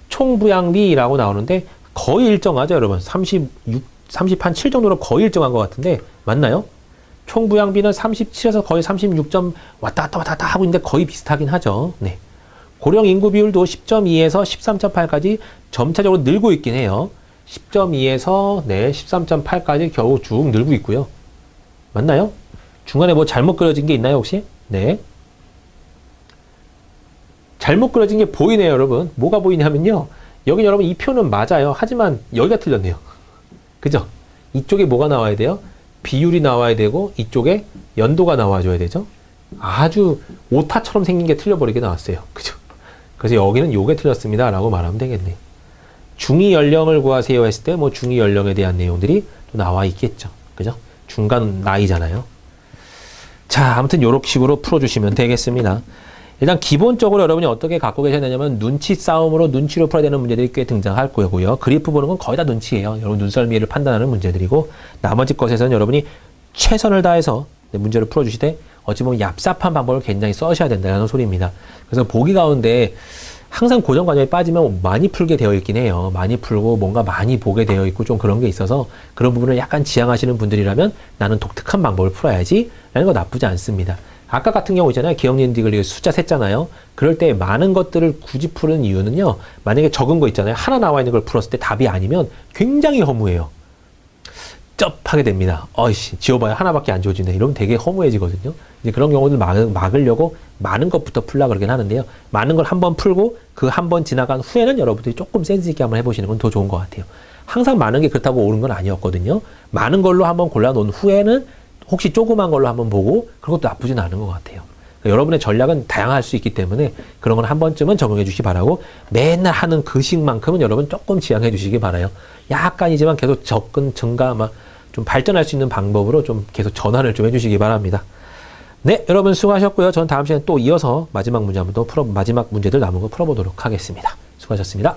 총부양비라고 나오는데 거의 일정하죠, 여러분. 30한 7 정도로 거의 일정한 것 같은데 맞나요? 총부양비는 37에서 거의 36점 왔다 갔다 하고 있는데 거의 비슷하긴 하죠. 네. 고령 인구 비율도 10.2에서 13.8까지 점차적으로 늘고 있긴 해요. 10.2에서 네, 13.8까지 겨우 쭉 늘고 있고요. 맞나요? 중간에 뭐 잘못 그려진 게 있나요, 혹시? 네. 잘못 그려진 게 보이네요, 여러분. 뭐가 보이냐면요. 여기 여러분 이 표는 맞아요. 하지만 여기가 틀렸네요. 그죠? 이쪽에 뭐가 나와야 돼요? 비율이 나와야 되고 이쪽에 연도가 나와줘야 되죠? 아주 오타처럼 생긴 게 틀려버리게 나왔어요. 그죠? 그래서 여기는 요게 틀렸습니다. 라고 말하면 되겠네요. 중위 연령을 구하세요 했을 때 뭐 중위 연령에 대한 내용들이 또 나와 있겠죠. 그죠? 중간 나이잖아요. 자, 아무튼 요렇게 식으로 풀어주시면 되겠습니다. 일단 기본적으로 여러분이 어떻게 갖고 계셔야 되냐면 눈치 싸움으로 눈치로 풀어야 되는 문제들이 꽤 등장할 거고요. 그래프 보는 건 거의 다 눈치예요. 여러분 눈썰미를 판단하는 문제들이고 나머지 것에서는 여러분이 최선을 다해서 문제를 풀어주시되 어찌 보면 얍삽한 방법을 굉장히 써셔야 된다는 소리입니다. 그래서 보기 가운데 항상 고정관념에 빠지면 많이 풀게 되어 있긴 해요. 많이 풀고 뭔가 많이 보게 되어 있고 좀 그런 게 있어서 그런 부분을 약간 지향하시는 분들이라면 나는 독특한 방법을 풀어야지 라는 거 나쁘지 않습니다. 아까 같은 경우 있잖아요. 기억니들이 숫자 셌잖아요. 그럴 때 많은 것들을 굳이 푸는 이유는요. 만약에 적은 거 있잖아요. 하나 나와 있는 걸 풀었을 때 답이 아니면 굉장히 허무해요. 쩝하게 됩니다. 어이씨, 지워봐야 하나밖에 안 지워지네. 이러면 되게 허무해지거든요. 이제 그런 경우들 막으려고 많은 것부터 풀라 그러긴 하는데요. 많은 걸 한번 풀고 그 한 번 지나간 후에는 여러분들이 조금 센스 있게 한번 해보시는 건 더 좋은 것 같아요. 항상 많은 게 그렇다고 옳은 건 아니었거든요. 많은 걸로 한번 골라놓은 후에는 혹시 조그만 걸로 한번 보고 그것도 나쁘진 않은 것 같아요. 그러니까 여러분의 전략은 다양할 수 있기 때문에 그런 건 한 번쯤은 적용해 주시기 바라고 맨날 하는 그 식만큼은 여러분 조금 지양해 주시기 바라요. 약간이지만 계속 접근, 증가, 좀 발전할 수 있는 방법으로 좀 계속 전환을 좀 해주시기 바랍니다. 네, 여러분 수고하셨고요. 저는 다음 시간에 또 이어서 마지막 문제 한번 더 마지막 문제들 남은 거 풀어보도록 하겠습니다. 수고하셨습니다.